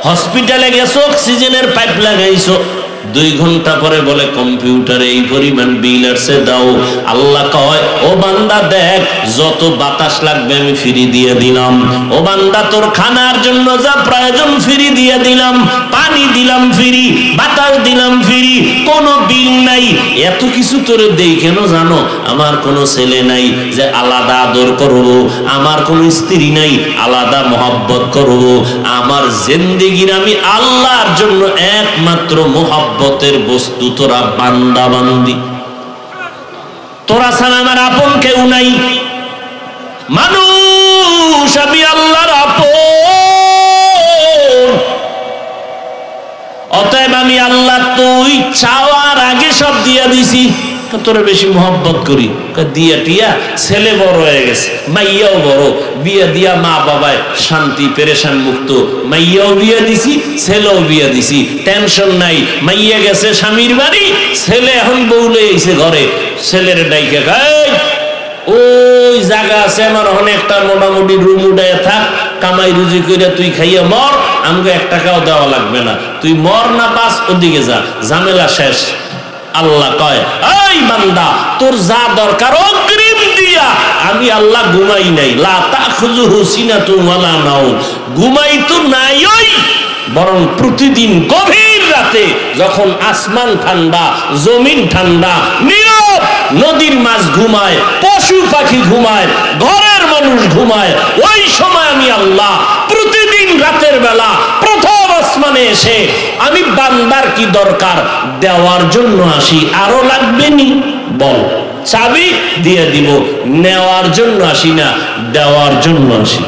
হসপিটালে গেছো, অক্সিজেনের পাইপ লাগাইছো, 2 ঘন্টা পরে বলে কম্পিউটারে এই পরিমাণ বিল আসছে, দাও। আল্লাহ কয় ও বান্দা দেখ, যত বাতাস লাগবে আমি ফ্রি দিয়ে দিলাম। ও বান্দা তোর খানার জন্য যা প্রয়োজন ফ্রি দিয়ে দিলাম, পানি দিলাম ফ্রি, বাতাস দিলাম ফ্রি, কোনো বিল নাই। এত কিছু তোরে দেই কেন জানো? আমার কোনো ছেলে নাই যে আলাদা আদর করবো, আমার কোনো স্ত্রী নাই আলাদা মহব্বত করবো। আমার জিন্দেগির আমি আল্লাহর জন্য একমাত্র মহব্বতের বস্তু তোরা বান্দা বান্দি। তোরা ছাড়া আমার আপন কেউ নাই। মানুষ আমি আল্লাহর আপন, অতএব আমি আল্লাহ তুই চাওয়ার আগে সব দিয়া দিছি। তোরা বেশি মহব্বত করি, দিয়া টিয়া ছেলে বড় হয়ে গেছে, মাইয়াও বড়, বিয়ে দিয়া মা বাবায় শান্তি, পেরেশান মুক্ত। মাইয়াও বিয়ে দিছি, ছেলেও বিয়ে দিছি, টেনশন নাই। মাইয়া গেছে স্বামীর বাড়ি, ছেলে এখন বউ লয়ে এসে ঘরে। ছেলের ডাইকে খাই, ওই জায়গা আছে আমার অনেকটা, মোটামুটি রুম উঠায় থাক, কামাই রুজি করে তুই খাইয়া মর, আমাকে 1 টাকাও দেওয়া লাগবে না, তুই মর না বাস, ওদিকে যা, ঝামেলা শেষ। আল্লাহ কয় এই বান্দা, তোর যা দরকার অগ্রিম দিয়া আমি আল্লাহ ঘুমাই নাই। লা তাখুযুহু সিনাতুন ওয়ালা নাওম, ঘুমাই তো নাই, ওই বরং প্রতিদিন গভীর রাতে যখন আসমান ঠান্ডা, জমিন ঠান্ডা, নীরব, নদীর মাছ ঘুমায়, পশু পাখি ঘুমায়, ঘরের মানুষ ঘুমায়, ওই সময় আমি আল্লাহ প্রতিদিন রাতের বেলা প্রথম আসমান আসমানে এসে আমি বান্দার কি দরকার দেওয়ার জন্য আসি, আরো লাগবে নি বল, চাবি দিয়ে দিব, নেওয়ার জন্য আসি না, দেওয়ার জন্য আসি।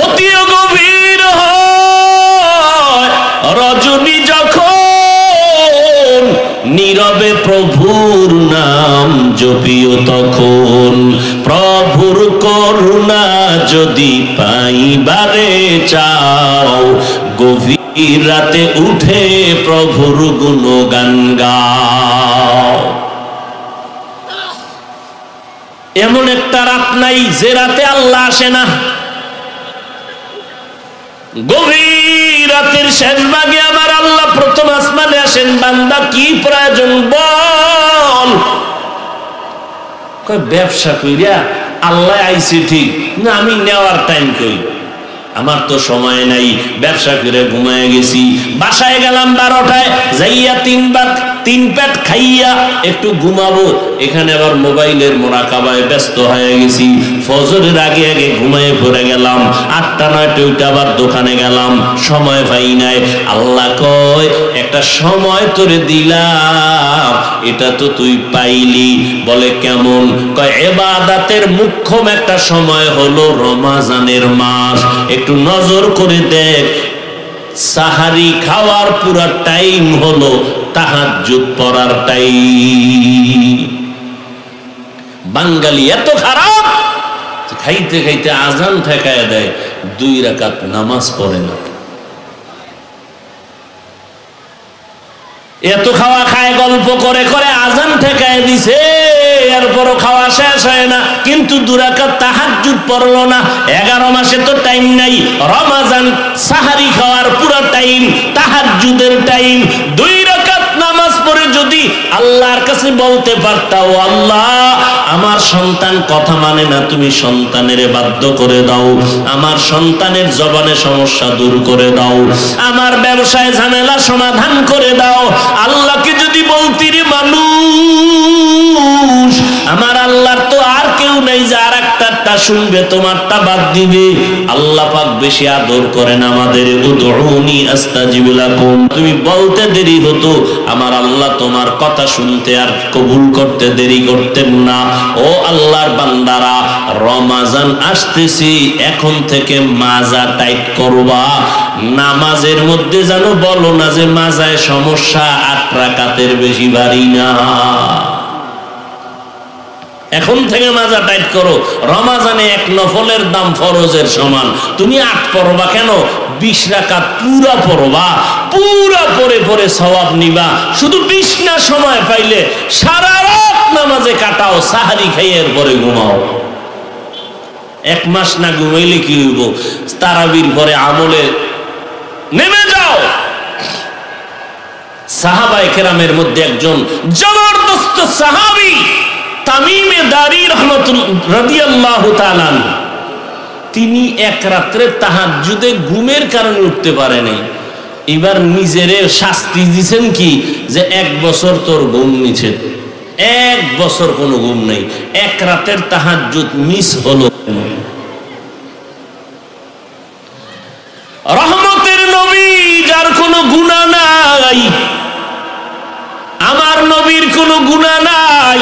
অতি গভীর হয় রজনী যখন নীরবে প্রভুর নাম জপিও তখন, প্রভুর করুণা যদি পাইবারে চাও গভীর রাতে উঠে প্রভুর গুণগান গাও। এমন একটা রাত নাই যে রাতে আল্লাহ আসে না। গভীর রাতের শেষ ভাগে আমার আল্লাহ প্রথম আসমানে আসেন, বান্দা কি প্রয়োজন বল। কই ব্যবসা কইরা আল্লাহ আইছে ঠিক না, আমি নেওয়ার টাইম কই, আমার তো সময় নাই, ব্যবসা করে ঘুমায় গেছি, বাসায় গেলাম 12টায়, যাইয়া তিন পেট খাইয়া একটু ঘুমাবো, এখানে আবার মোবাইলের মোরাকাবায় ব্যস্ত হয়ে গেছি, ফজরের আগে আগে ঘুমায় পড়ে গেলাম, 8টা 9টা আবার দোকানে গেলাম, সময় পাই নাই। আল্লাহ কয় একটা সময় তোরে দিলাম, এটা তো তুই পাইলি। বলে কেমন? কয় ইবাদতের মুখ্যম একটা সময় হলো রমজানের মাস, একটু নজর করে দেখ, সাহারি খাওয়ার পুরা টাইম হলো তাহাজ্জুদ পড়ার টাইম। বাঙালি এত খারাপ, খাইতে খাইতে আজান ঠেকায় দেয়, 2 রাকাত নামাজ পড়ে না। এত খাওয়া খায়, গল্প করে করে আজান ঠেকায় দিছে, এরপরও খাওয়া শেষ হয় না, কিন্তু 2 রাকাত তাহাজ্জুদ পড়লো না। 11 মাসে তো টাইম নাই, রমজান সাহারি খাওয়ার পুরো টাইম, তাহাজ্জুদের টাইম। 2 রাকাত নামাজ পড়ে যদি আল্লাহর কাছে বলতে পারতাও, আল্লাহ আমার সন্তান কথা মানে না, তুমি সন্তানের বাধ্য করে দাও, আমার সন্তানের জবানে সমস্যা দূর করে দাও, আমার ব্যবসায় ঝামেলা সমাধান করে দাও। আল্লাহকে যদি বলতি রে মানুষ, আমার আল্লাহর তো আর কেউ নেই যে আর একটা শুনবে, তোমারটা বাদ দিবে। আল্লাহ পাক বেশি আদর করেন আমাদের। উদউনি আস্তাজিব লাকুম, তুমি বলতে দেরি হতো, আমার আল্লাহ তোমার কথা শুনতে আর কবুল করতে দেরি করতেন না। ও আল্লাহর বান্দারা, রমজান আসতেছি, এখন থেকে মাজা টাইট করবা। নামাজের মধ্যে যেন বলো না যে মাজায় সমস্যা, 8 রাকাতের বেশি বাড়ি না। এখন থেকে মাজা টাইট করো। রমজানে 1 নফলের দাম ফরজের সমান, তুমি 8 পড়বা কেন? 20 রাকাত পুরা পড়বা, পুরা পড়ে পড়ে সওয়াব নিবা। শুধু 20 না সময় পাইলে সারা রাত নামাজে কাটাও, সাহারি খাইয়ের পরে ঘুমাও। 1 মাস না ঘুমাইলে কি হইব? তারাবির পরে আমলে নেমে যাও। সাহাবায়ে কেরামের মধ্যে একজন জবরদস্ত সাহাবী তামিমে দারি রাদিয়াল্লাহু তাআলা, তিনি এক রাত্রে তাহাজ্জুদে ঘুমের কারণে উঠতে পারে নাই। এবার নিজেরে শাস্তি দিয়েছেন কি, যে 1 বছর তোর ঘুম নিছে, 1 বছর কোনো ঘুম নাই, 1 রাতের তাহাজ্জুদ মিস হলো। রহমতের নবী, যার কোনো গুনাহ নাই, আমার নবীর কোনো গুনাহ নাই,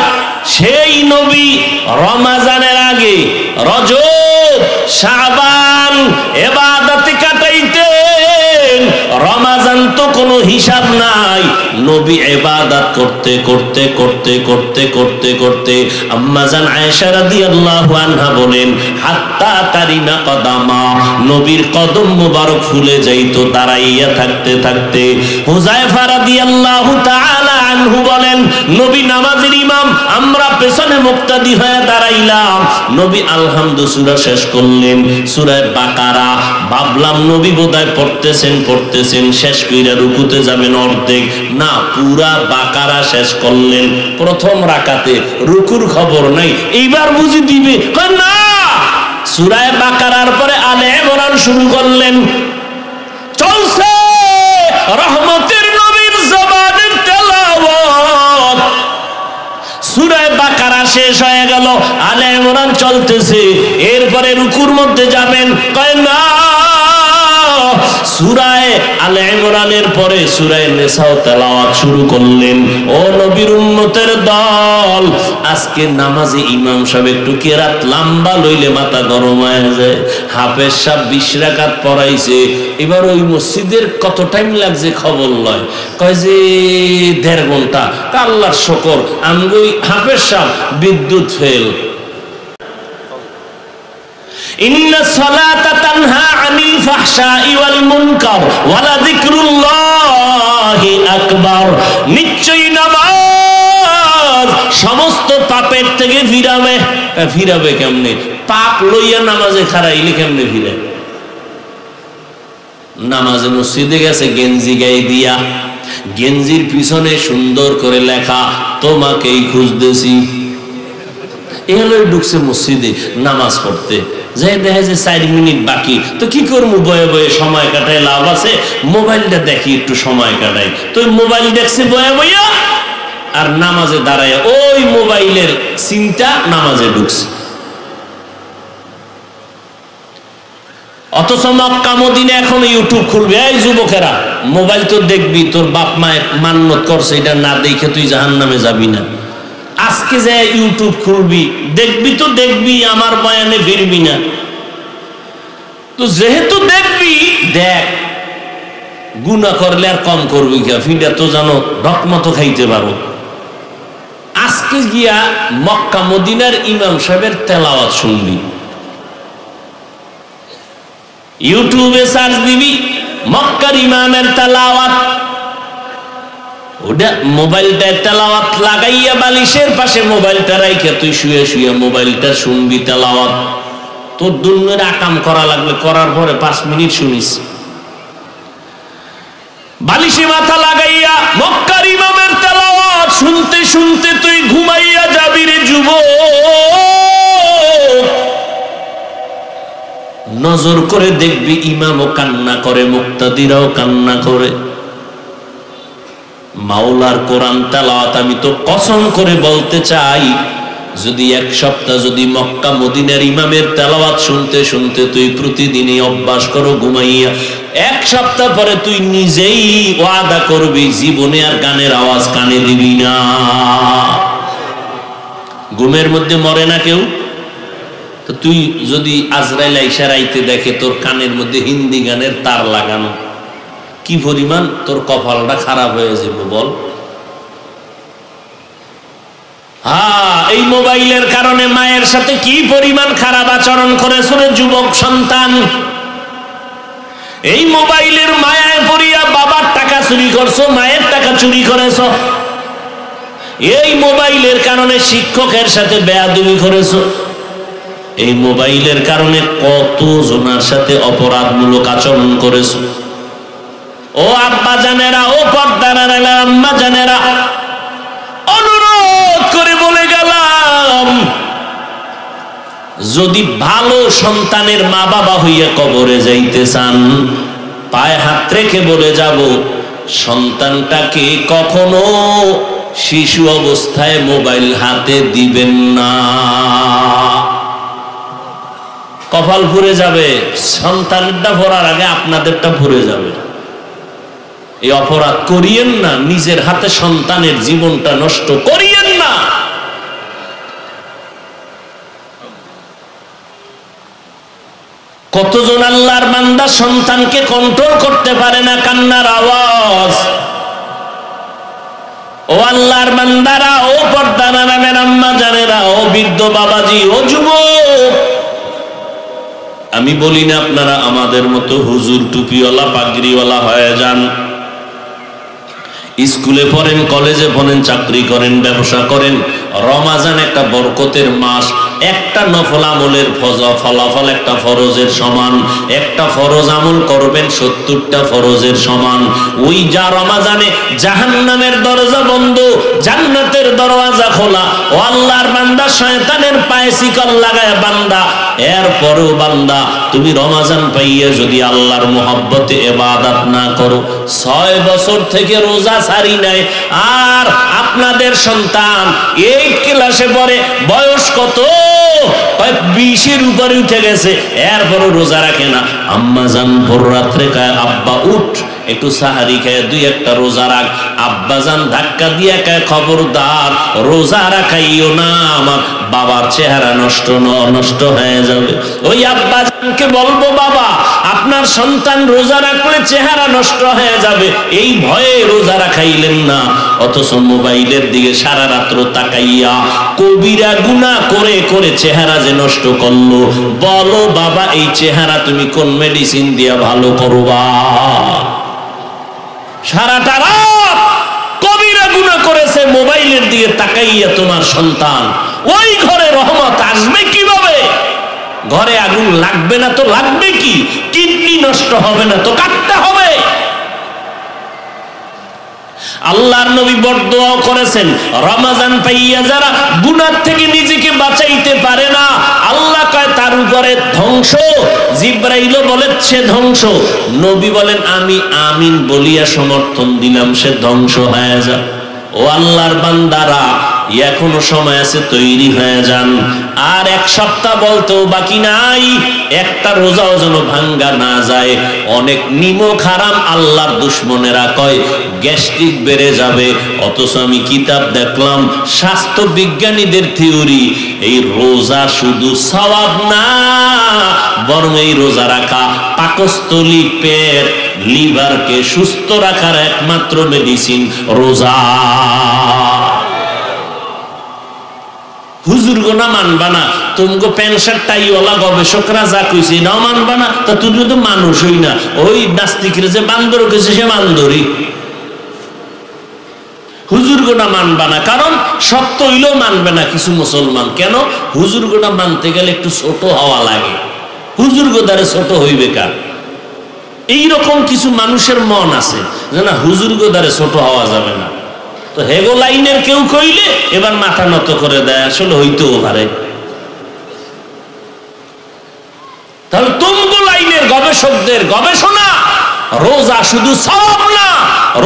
সেই নবী রমজানের আগে রজব শাবান ইবাদতে কাটাইতেন। রমজান তো কোনো হিসাব নাই, নবী ইবাদত করতে করতে করতে করতে করতে করতে আম্মা জান আয়েশা রাদিয়াল্লাহু আনহা বলেন, হাত্তা তারিনা কদামা, নবীর কদম মোবারক ফুলে যাইতো দাঁড়াইয়া থাকতে থাকতে। হুযায়ফা রাদিয়াল্লাহু তাআলা আনহু বলেন, নবী নামাজের ইমাম, আমরা পেছনে মুক্তাদি হয়ে দাঁড়াইলাম, নবী আলহামদু সূরা শেষ করলেন, সূরা বাকারা। ভাবলাম নবী বোধহয় পড়তেছেন, শেষ কইরা রুকুতে যাবেন অর্ধেক, না পুরা বাকারা শেষ করলেন। প্রথম রাকাতে রুকুর খবর নাই, এইবার বুঝি দিবে না, সূরা বাকারার পরে আলে ইমরান শুরু করলেন। চলছে রহমতের নবীর জবানের তেলাওয়াত, সূরা বাকারা শেষ হয়ে গেল, আলে ইমরান চলতেছে, এরপরে রুকুর মধ্যে যাবেন, কয় না কোরআনের পরে সূরা নিসাও তেলাওয়াত শুরু করলেন। ও নবীর উম্মতের দল, আজকে নামাজে ইমাম সাহেব একটু কেরাত লম্বা লইলে মাথা গরম হয়ে যায়। হাফেজ সাহেব 20 রাকাত পড়াইছে, এবার ওই মসজিদের কত টাইম লাগছে খবর লয়, কয় যে 1.5 ঘন্টা। আল্লাহর শুকর, আমগো হাফেজ সাহেব বিদ্যুৎ ফেল। ইন্না সালাতা তানহা আনিল ফাহশাই ওয়াল মুনকার ওয়া লাযিকরুল্লাহি আকবার। নিশ্চয়ই নামাজ সমস্ত পাপের থেকে ফিরাবে। ফিরাবে কেমনে? পাপ লইয়া নামাজে খাড়াইলে কেমনে ফিরাবে? নামাজে মসজিদে গেছে গেঞ্জি গায়ে দিয়া, গেঞ্জির পিছনে সুন্দর করে লেখা তোমাকেই খুঁজতেছি। এগুলো ঢুকছে মসজিদে নামাজ পড়তে, যে দেখে যে 4 মিনিট বাকি, তো কি করবো, বয়ে বয়ে সময় কাটায় লাভ আছে, মোবাইলটা দেখি একটু সময় কাটাই। তো মোবাইল দেখছে বয়ে বইয়া, আর নামাজে দাঁড়ায় ওই মোবাইলের চিন্তা নামাজে ঢুকছে। অথচ মক্কা মদিনা এখন ইউটিউব খুলবে। এই যুবকেরা, মোবাইল তো দেখবি, তোর বাপ মায়ের মান্নত করছে, এটা না দেখে তুই জাহান্নামে যাবি না। আজকে যে ইউটিউব খুলবি, দেখবি তো দেখবি, আমার বয়ানে ফিরবি না। তো যেহেতু দেখবি, দেখ, গুনাহ করলে আর কম করবি কে, ফিডা তো জানো ঢকমতো খাইতে পারো। আজকে গিয়া মক্কা মদিনার ইমাম সাহেবের তেলাওয়াত শুনবি, ইউটিউবে সার্চ দিবি মক্কার ইমামের তেলাওয়াত, ওটা মোবাইলটা তেলাওয়াত লাগাইয়া বালিশের পাশে মোবাইলটা রাইখা তুই শুয়ে শুয়ে মোবাইলটা শুনবি তেলাওয়াত। তোর দুনিয়ার আকাম করা লাগলে করার পরে 5 মিনিট শুনিস। বালিশে মাথা লাগাইয়া মক্কার ইমামের তেলাওয়াত শুনতে শুনতে তুই ঘুমাইয়া যাবি রে যুবক। নজর করে দেখবি ইমামও কান্না করে, মুক্তাদিরাও কান্না করে। মাওলার কোরআন তেলাওয়াত আমি তো কসম করে বলতে চাই, যদি 1 সপ্তাহ যদি মক্কা মদিনার ইমামের তেলাওয়াত শুনতে শুনতে তুই প্রতিদিনই অভ্যাস করো ঘুমাইয়া, 1 সপ্তাহ পরে তুই নিজেই ওয়াদা করবি জীবনে আর গানের আওয়াজ কানে দিবি না। ঘুমের মধ্যে মরে না কেউ? তো তুই যদি আজরাইল আইসা রাইতে দেখে তোর কানের মধ্যে হিন্দি গানের তার লাগানো, কি পরিমাণ তোর কপালটা খারাপ হয়ে যাবে বল। হ্যাঁ, এই মোবাইলের কারণে মায়ের সাথে কি পরিমাণ খারাপ আচরণ করেছ রে যুবক সন্তান। এই মোবাইলের মায়ায় পড়িয়া বাবার টাকা চুরি করছো, মায়ের টাকা চুরি করেছ। এই মোবাইলের কারণে শিক্ষকের সাথে বেয়াদবি করেছো। এই মোবাইলের কারণে কত জনের সাথে অপরাধমূলক আচরণ করেছো। ও আব্বা জানেরা, ও পর্দার আম্মা জানেরা, অনুরোধ করে বলে গেলাম, যদি ভালো সন্তানের মা বাবা হইয়া কবরে যাইতে চান, পায়ে হাত রেখে বলে যাব, সন্তানটাকে কখনো শিশু অবস্থায় মোবাইল হাতে দিবেন না। কপাল পুড়ে যাবে, সন্তানেরটা ভরার আগে আপনাদেরটা পুড়ে যাবে। এই অপরাধ করিয়েন না, নিজের হাতে সন্তানের জীবনটা নষ্ট করিয়েন না। কতজন আল্লাহর বান্দা সন্তানকে কন্ট্রোল করতে পারে না, কান্নার আওয়াজ। ও আল্লাহর বান্দারা, ও পর্দার আড়ালের আম্মা জানেরা, ও বৃদ্ধ বাবাজি, ও যুবক, আমি বলি না আপনারা আমাদের মতো হুজুর টুপিওয়ালা পাগড়িওয়ালা হয়ে যান। স্কুলে পড়েন, কলেজে পড়েন, চাকরি করেন, ব্যবসা করেন, রমাজান একটা বরকতের মাস, একটা নফল আমলের ফলাফল একটা ফরজের সমান। একটা ফরজ আমল করবেন 70টা ফরজের সমান। ওই যা রমাজানে জাহান্নামের দরজা বন্ধ, জান্নাতের দরওয়াজা খোলা। ও আল্লাহর বান্দা, শয়তানের পায়ে শিকল লাগায় বান্দা, এরপরেও বান্দা তুমি রমাজান পাইয়া যদি আল্লাহর মোহাব্বতে ইবাদত না করো, 6 বছর থেকে রোজা ছাড়ি নাই। আর আপনাদের সন্তান 8 ক্লাসে পড়ে, বয়স কত? 20-এর উপরে উঠে গেছে, এরপরও রোজা রাখে না। আম্মা জান ভোর রাত্রে কয়, আব্বা উঠ, একটু সাহারি খেয়ে দুই একটা রোজা রাখ। আব্বাজান ধাক্কা দিয়ে কয় খবরদার রোজা রাখাইও না, আমার বাবার চেহারা নষ্ট হয়ে যাবে। ওই আব্বাজানকে বলবো বাবা আপনার সন্তান রোজা রাখলে চেহারা নষ্ট হয়ে যাবে, এই ভয়ে রোজা রাখাইলেন না, অথচ মোবাইলের দিকে সারা রাত্র তাকাইয়া কবিরা গুনাহ করে করে চেহারা যে নষ্ট করলো। বলো বাবা এই চেহারা তুমি কোন মেডিসিন দিয়া ভালো করবা? সারাটা রাত কবিরা গুনাহ করেছে মোবাইলের দিকে তাকাইয়া তোমার সন্তান, ওই ঘরে রহমত আসবে কিভাবে? ঘরে আগুন লাগবে না তো লাগবে কি? কিডনি নষ্ট হবে না তো কাটতে হবে। আল্লাহর নবী বড় দোয়া করেছেন, রমজান পাইয়া যারা গুনাহ থেকে নিজেকে বাঁচাইতে পারে না, আল্লাহ কয় তার উপরে ধ্বংস। জিবরাইলও বলেছে ধ্বংস, নবী বলেন আমি আমিন বলিয়া সমর্থন দিলাম, সে ধ্বংস হয়ে যা। ও আল্লাহর বান্দারা এখনো সময় আছে, তৈরি হয়ে যান। আর এক সপ্তাহ বলতেও বাকি নাই, একটা রোজাও যেন ভাঙ্গা না যায়। অনেক নিমক হারাম আল্লাহর দুশ্মনেরা কয় গ্যাস্ট্রিক বেড়ে যাবে, অথচ আমি কিতাব দেখলাম স্বাস্থ্য বিজ্ঞানীদের থিওরি এই রোজা শুধু সওয়াব না, বরং এই রোজা রাখা পাকস্থলী, পেট, লিভারকে সুস্থ রাখার একমাত্র মেডিসিন রোজা। হুজুর গোনা মানবা না, তোমাকে প্যান্ট শার্ট টাইওয়ালা গবেষকরা যা কইছে নাও মানবা না, তা তুমি তো মানুষই না। ওই নাস্তিকরা যে বান্দর কইছে সে বান্দরই। হুজুর গোনা মানবা না, কারণ সত্য হইলেও মানবে না কিছু মুসলমান। কেন? হুজুর গোনা মানতে গেলে একটু ছোট হওয়া লাগে, হুজুর গোদারে ছোট হইবে কার? এইরকম কিছু মানুষের মন আছে যে না হুজুর গোদারে ছোট হওয়া যাবে না। তো হেগো লাইনের কেউ কইলে এবার মাথা নত করে দেয়, আসলে হইতেও পারে। তাহলে তুমগো লাইনের গবেষকদের গবেষণা, রোজা শুধু সওয়াব না,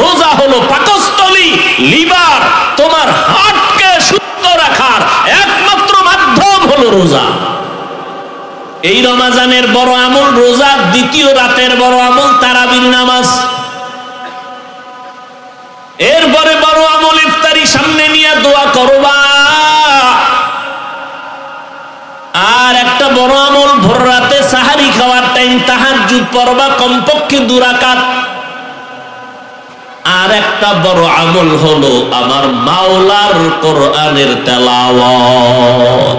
রোজা হলো পাকস্থলী, লিভার, তোমার হার্টকে সুস্থ রাখার একমাত্র মাধ্যম হলো রোজা। এই রমজানের বড় আমল রোজা, দ্বিতীয় রাতের বড় আমল তারাবির নামাজ, এরপরে বড় আমল ইফতারি সামনে নিয়ে দোয়া করবা। আর একটা বড় আমল ভোর রাতে সাহারি খাওয়ার টাইম তাহাজ্জুদ পড়বা কমপক্ষে 2 রাকাত। আর একটা বড় আমল হলো আমার মাওলার কোরআনের তেলাওয়াত।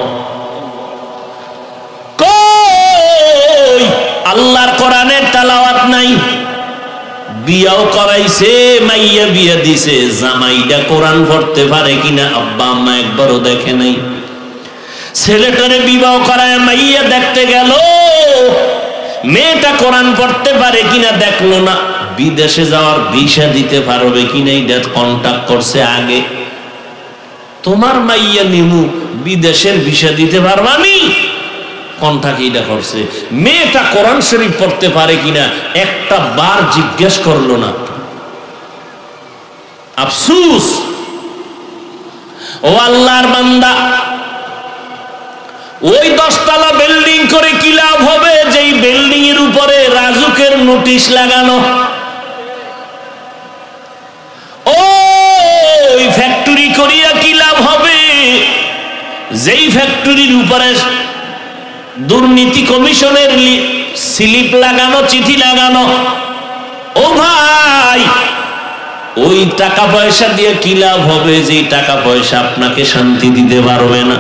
কই আল্লাহর কোরআনের তেলাওয়াত নাই? বিয়াও করাইছে, মাইয়া বিয়া দিছে, জামাইটা কোরআন পড়তে পারে কিনা আব্বা আম্মা একবারও দেখে নাই। ছেলেটারে বিবাহ করায় মাইয়া দেখতে গেল, মেয়েটা কোরআন পড়তে পারে কিনা দেখলো না। বিদেশে যাওয়ার ভিসা দিতে পারবে কিনা এটা কন্টাক্ট করছে আগে। তোমার মাইয়া নিমু, বিদেশের ভিসা দিতে পারবানি, কন্টাক্ট এটা করছে। মেয়েটা কোরআন শরীফ পড়তে পারে কিনা একটা বার জিজ্ঞেস করলো না। আফসোস। ও আল্লাহর বান্দা, ওই 10 তলা বিল্ডিং করে কি লাভ হবে যেই বিল্ডিং এর উপরে রাজুকের নোটিশ লাগানো? ওই ফ্যাক্টরি করিয়া কি লাভ হবে যেই ফ্যাক্টরির উপরে দুর্নীতি কমিশনের স্লিপ লাগানো, চিঠি লাগানো? ও ভাই, ওই টাকা পয়সা দিয়ে কি লাভ হবে যে টাকা পয়সা আপনাকে শান্তি দিতে পারবে না?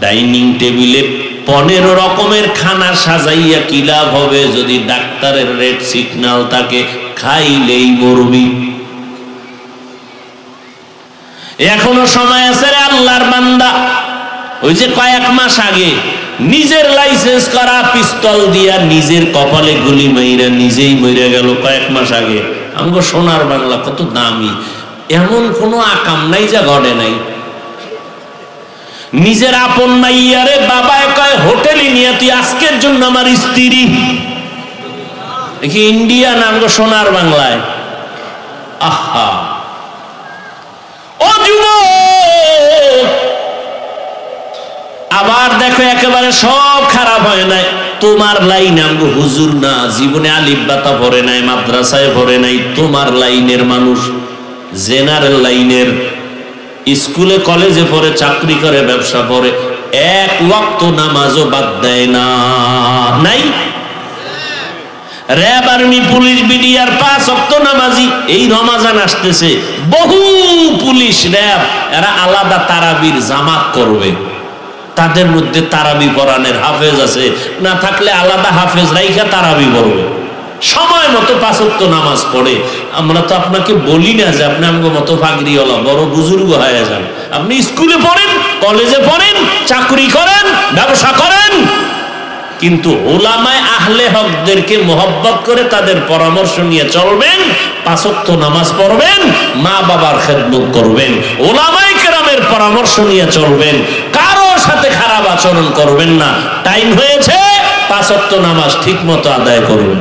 ডাইনিং টেবিলে 15 রকমের খানা সাজাইয়া কি লাভ হবে যদি ডাক্তারের রেড সিগন্যাল থাকে খাইলেই মরবি? এখনো সময় আছে রে আল্লাহর বান্দা। ওই যে কয়েক মাস আগে নিজের লাইসেন্স করা পিস্তল দিয়া নিজের কপালে গুলি মাইরা নিজেই মরে গেল, কয়েক মাস আগে। আমগো সোনার বাংলা কত দামি, এমন কোনো আকাম নাই যা ঘটে নাই। নিজের আপন মাইয়ারে বাবায় কয় হোটেলে নিয়ে তুই আজকের জন্য আমার স্ত্রী। ইন্ডিয়ান আমগো সোনার বাংলায়। আহা, ও যুবক, আবার দেখো একেবারে সব খারাপ হয় নাই, তোমার লাইন আমগো হুজুর না, জীবনে আলিফ বাতা পড়ে নাই, মাদ্রাসায় পড়ে নাই, তোমার লাইনের মানুষ, জেনারেল লাইনের, স্কুলে কলেজে পড়ে, চাকরি করে, ব্যবসা করে, এক ওয়াক্ত নামাজও বাদ দেয় না, নাই? র‍্যাব, আর্মি, পুলিশ, বিডিআর 5 ওয়াক্ত নামাজি। এই রমাজান আসতেছে, বহু পুলিশ, র‍্যাব এরা আলাদা তারাবির জামাত করবে, তাদের মধ্যে তারাবি পড়ানোর হাফেজ আছে, না থাকলে আলাদা হাফেজ রাইখা তারাবি পড়বে, সময় মতো 5 ওয়াক্ত নামাজ পড়ে। আমরা তো আপনাকে বলি না যে আপনি আমগো মতো পাগড়িওয়ালা বড় বুজুর্গ হয়ে যান, আপনি স্কুলে পড়েন, কলেজে পড়েন, চাকরি করেন, ব্যবসা করেন, কিন্তু উলামায়ে আহলে হকদেরকে মোহব্বত করে তাদের পরামর্শ নিয়ে চলবেন, 5 ওয়াক্ত নামাজ পড়বেন, মা বাবার খেদমত করবেন, উলামায়ে কেরামের পরামর্শ নিয়ে চলবেন, কারো সাথে খারাপ আচরণ করবেন না। টাইম হয়েছে, 5 ওয়াক্ত নামাজ ঠিক মতো আদায় করবেন।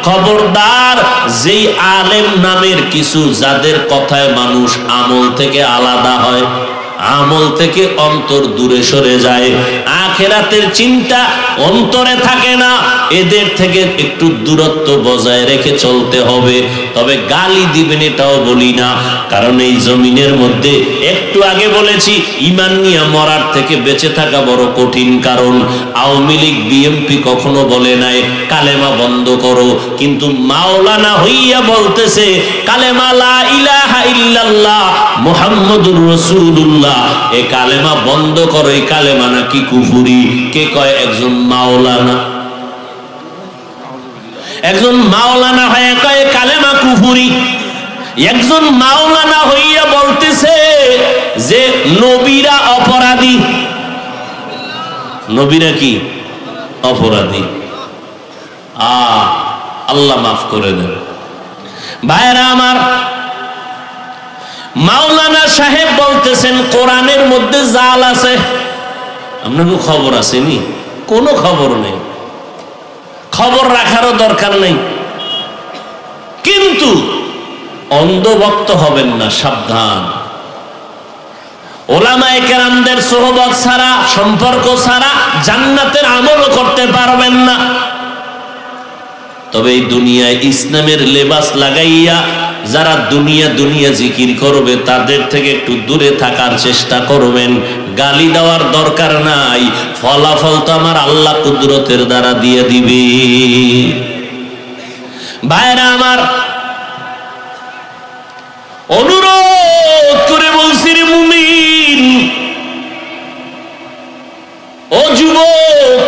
খবরদার, যেই আলেম নামের কিছু, যাদের কথায় মানুষ আমল থেকে আলাদা হয়, আমল থেকে অন্তর দূরে সরে যায়, আখিরাতের চিন্তা অন্তরে থাকে না, এদের থেকে একটু দূরত্ব বজায় রেখে চলতে হবে। তবে গালি দিবেন এটাও বলি না, কারণ এই জমিনের মধ্যে একটু আগে বলেছি ঈমান নিয়ে মরার থেকে বেঁচে থাকা বড় কঠিন। কারণ আওয়ামী লীগ, বিএনপি কখনো বলে নাই কালেমা বন্ধ করো, কিন্তু মাওলানা হইয়া বলতেছে কালেমা লা ইলাহা ইল্লাল্লাহ মুহাম্মাদুর রাসূলুল্লাহ, এই কালেমা বন্ধ করো। এই কালেমা নাকি কুফরি। কে কয়? একজন মাওলানা, একজন মাওলানা হয়ে কয় কালেমা কুফরি। একজন মাওলানা হইয়া বলতেছে যে নবীরা অপরাধী। নবীরা কি অপরাধী? আল্লাহ মাফ করে দেন। ভাইরা আমার, মাওলানা সাহেব বলতেছেন কোরআনের মধ্যে জাল আছে। আপনাকে খবর আসেনি? কোনো খবর নেই, খবর রাখারও দরকার নেই, কিন্তু অন্ধভক্ত হবেন না, সাবধান। উলামায়ে কেরামদের সোহবত ছাড়া, সম্পর্ক ছাড়া জান্নাতের আমলও করতে পারবেন না। তবে এই দুনিয়ায় ইসলামের লেবাস লাগাইয়া যারা দুনিয়া দুনিয়া জিকির করবে, তাদের থেকে একটু দূরে থাকার চেষ্টা করবেন। গালি দেওয়ার দরকার নাই, ফলাফল তো আমার আল্লাহ কুদরতের দ্বারা দিয়ে দিবে। ভাইরা আমার, অনুরোধ করে বলছি রে মুমিন, ও যুবক,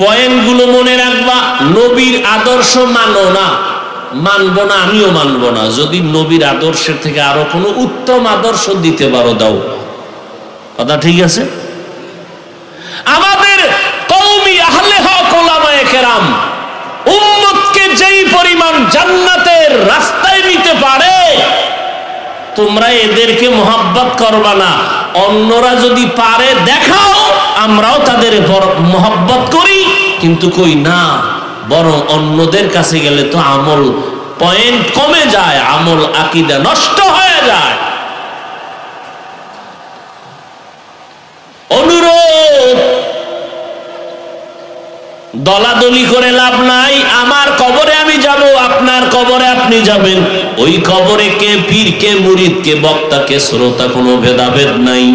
পয়েন্টগুলো মনে রাখবা। নবীর আদর্শ মানো না, মানবো না, আমিও মানবো না। যদি নবীর আদর্শের থেকে আরো কোনো উত্তম আদর্শ দিতে পারো দাও, কথা ঠিক আছে। আমাদের কওমি আহলে হক উলামায়ে কেরাম উম্মতকে যেই পরিমাণ জান্নাতের রাস্তায় নিতে পারে, তোমরা এদেরকে মোহাব্বত করবা না। অন্যরা যদি পারে দেখাও, আমরাও তাদের মোহাব্বত করি, কিন্তু কই না, বরং অন্যদের কাছে গেলে তো আমল পয়েন্ট কমে যায়, আমল আকীদা নষ্ট হয়ে যায়। অনুরোধ, দলাদলি করে লাভ নাই। আমার কবরে আমি যাব, আপনার কবরে আপনি যাবেন। ওই কবরে কে পীর, কে মুরিদ, কে বক্তা, কে শ্রোতা, কোনো ভেদাভেদ নাই।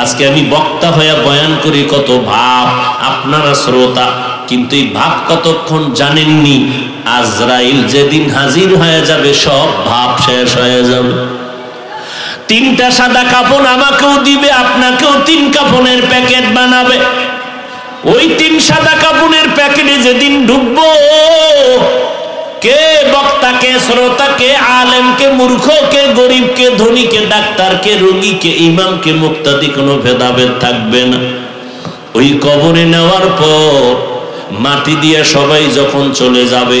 আজকে আমি বক্তা হয়ে বয়ান করি, কত ভাব, আপনারা শ্রোতা, কিন্তু এই ভাব কতক্ষণ জানেননি। আজরাইল যেদিন হাজির হয়ে যাবে, সব ভাব শেষ হয়ে যাবে। 3টা সাদা কাফন আমাকেও দিবে, আপনাকেও 3 কাফনের প্যাকেট বানাবে। ওই 3 সাদা কাফনের প্যাকেটে যেদিন ঢুকবো, কে বক্তা, কে শ্রোতা, কে আলেম, কে মূর্খ, কে গরিব, কে ধনী, কে ডাক্তার, কে রোগী, কে ইমাম, কে মুক্তাদি, কোনো ভেদাভেদ থাকবে না। ওই কবরে নেওয়ার পর মাটি দিয়ে সবাই যখন চলে যাবে,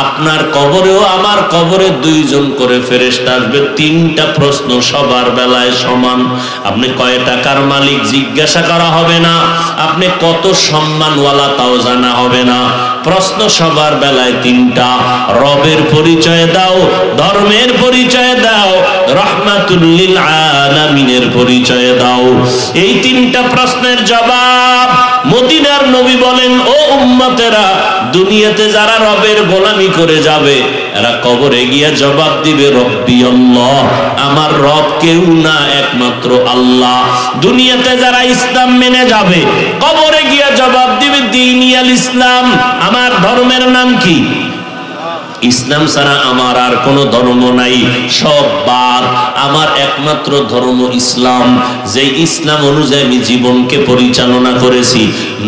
আপনার কবরেও আমার কবরে 2 জন করে ফেরেশতা আসবে। 3টা প্রশ্ন সবার বেলায় সমান। আপনি কয় টাকার মালিক জিজ্ঞাসা করা হবে না, আপনি কত সম্মানওয়ালা তাও জানা হবে না। প্রশ্ন সবার বেলায় 3টা। রবের পরিচয় দাও, ধর্মের পরিচয় দাও, রাহমাতুল লিল আলামিনের পরিচয় দাও। এই তিনটা প্রশ্নের জবাব মদিনার নবী বলেন, ও উম্মতেরা, দুনিয়াতে যারা রবের গোলামি করে যাবে এরা কবরে গিয়া জবাব দিবে রব্বি আল্লাহ, আমার রব কেউ না, একমাত্র আল্লাহ। দুনিয়াতে যারা ইসলাম মেনে যাবে কবরে গিয়া জবাব দিবে দ্বীনি আল ইসলাম, আমার ধর্মের নাম কি? ইসলাম ছাড়া আমার আর কোনো ধর্ম নাই, সব বাদ, আমার একমাত্র ধর্ম ইসলাম, যে ইসলাম অনুযায়ী আমি জীবনকে পরিচালনা করেছি।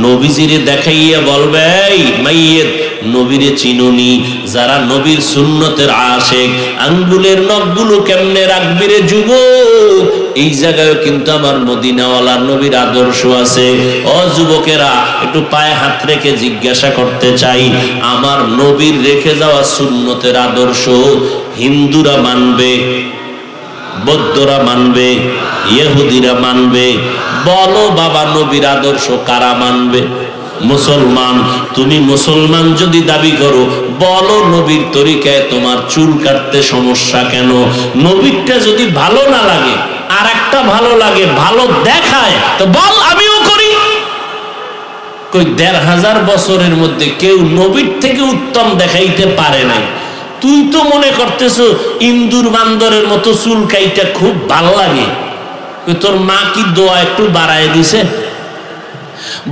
নবীজিরে দেখাইয়া বলবে, এই মাইয়েত, নবীরে চিনুনি? যারা নবীর সুন্নতের আশেক, আঙ্গুলের নখগুলো কেমনে রাখবি রে যুবক? এই জায়গায় কিন্তু আমার মদিনাওয়ালার নবীর আদর্শ আছে। ও যুবকেরা, একটু পায়ে হাত রেখে জিজ্ঞাসা করতে চাই, আমার নবীর রেখে যাওয়া সুন্নতের আদর্শ হিন্দুরা মানবে, বৌদ্ধরা মানবে, ইহুদিরা মানবে? বলো বাবা, নবীর আদর্শ কারা মানবে? মুসলমান। তুমি মুসলমান যদি দাবি করো, বলো নবীর তরিকায় তোমার চুল কাটতে সমস্যা কেন? নবীরটা যদি ভালো না লাগে আর একটা ভালো লাগে, ভালো দেখায়, তো বল আমিও করি। কই ১৫০০ বছরের মধ্যে কেউ নবীর থেকে উত্তম দেখাইতে পারে নাই। তুই তো মনে করতেছো ইন্দুর বান্দরের মতো চুল কাইটা খুব ভালো লাগে। তোর মা কি দোয়া একটু বাড়ায় দিছে?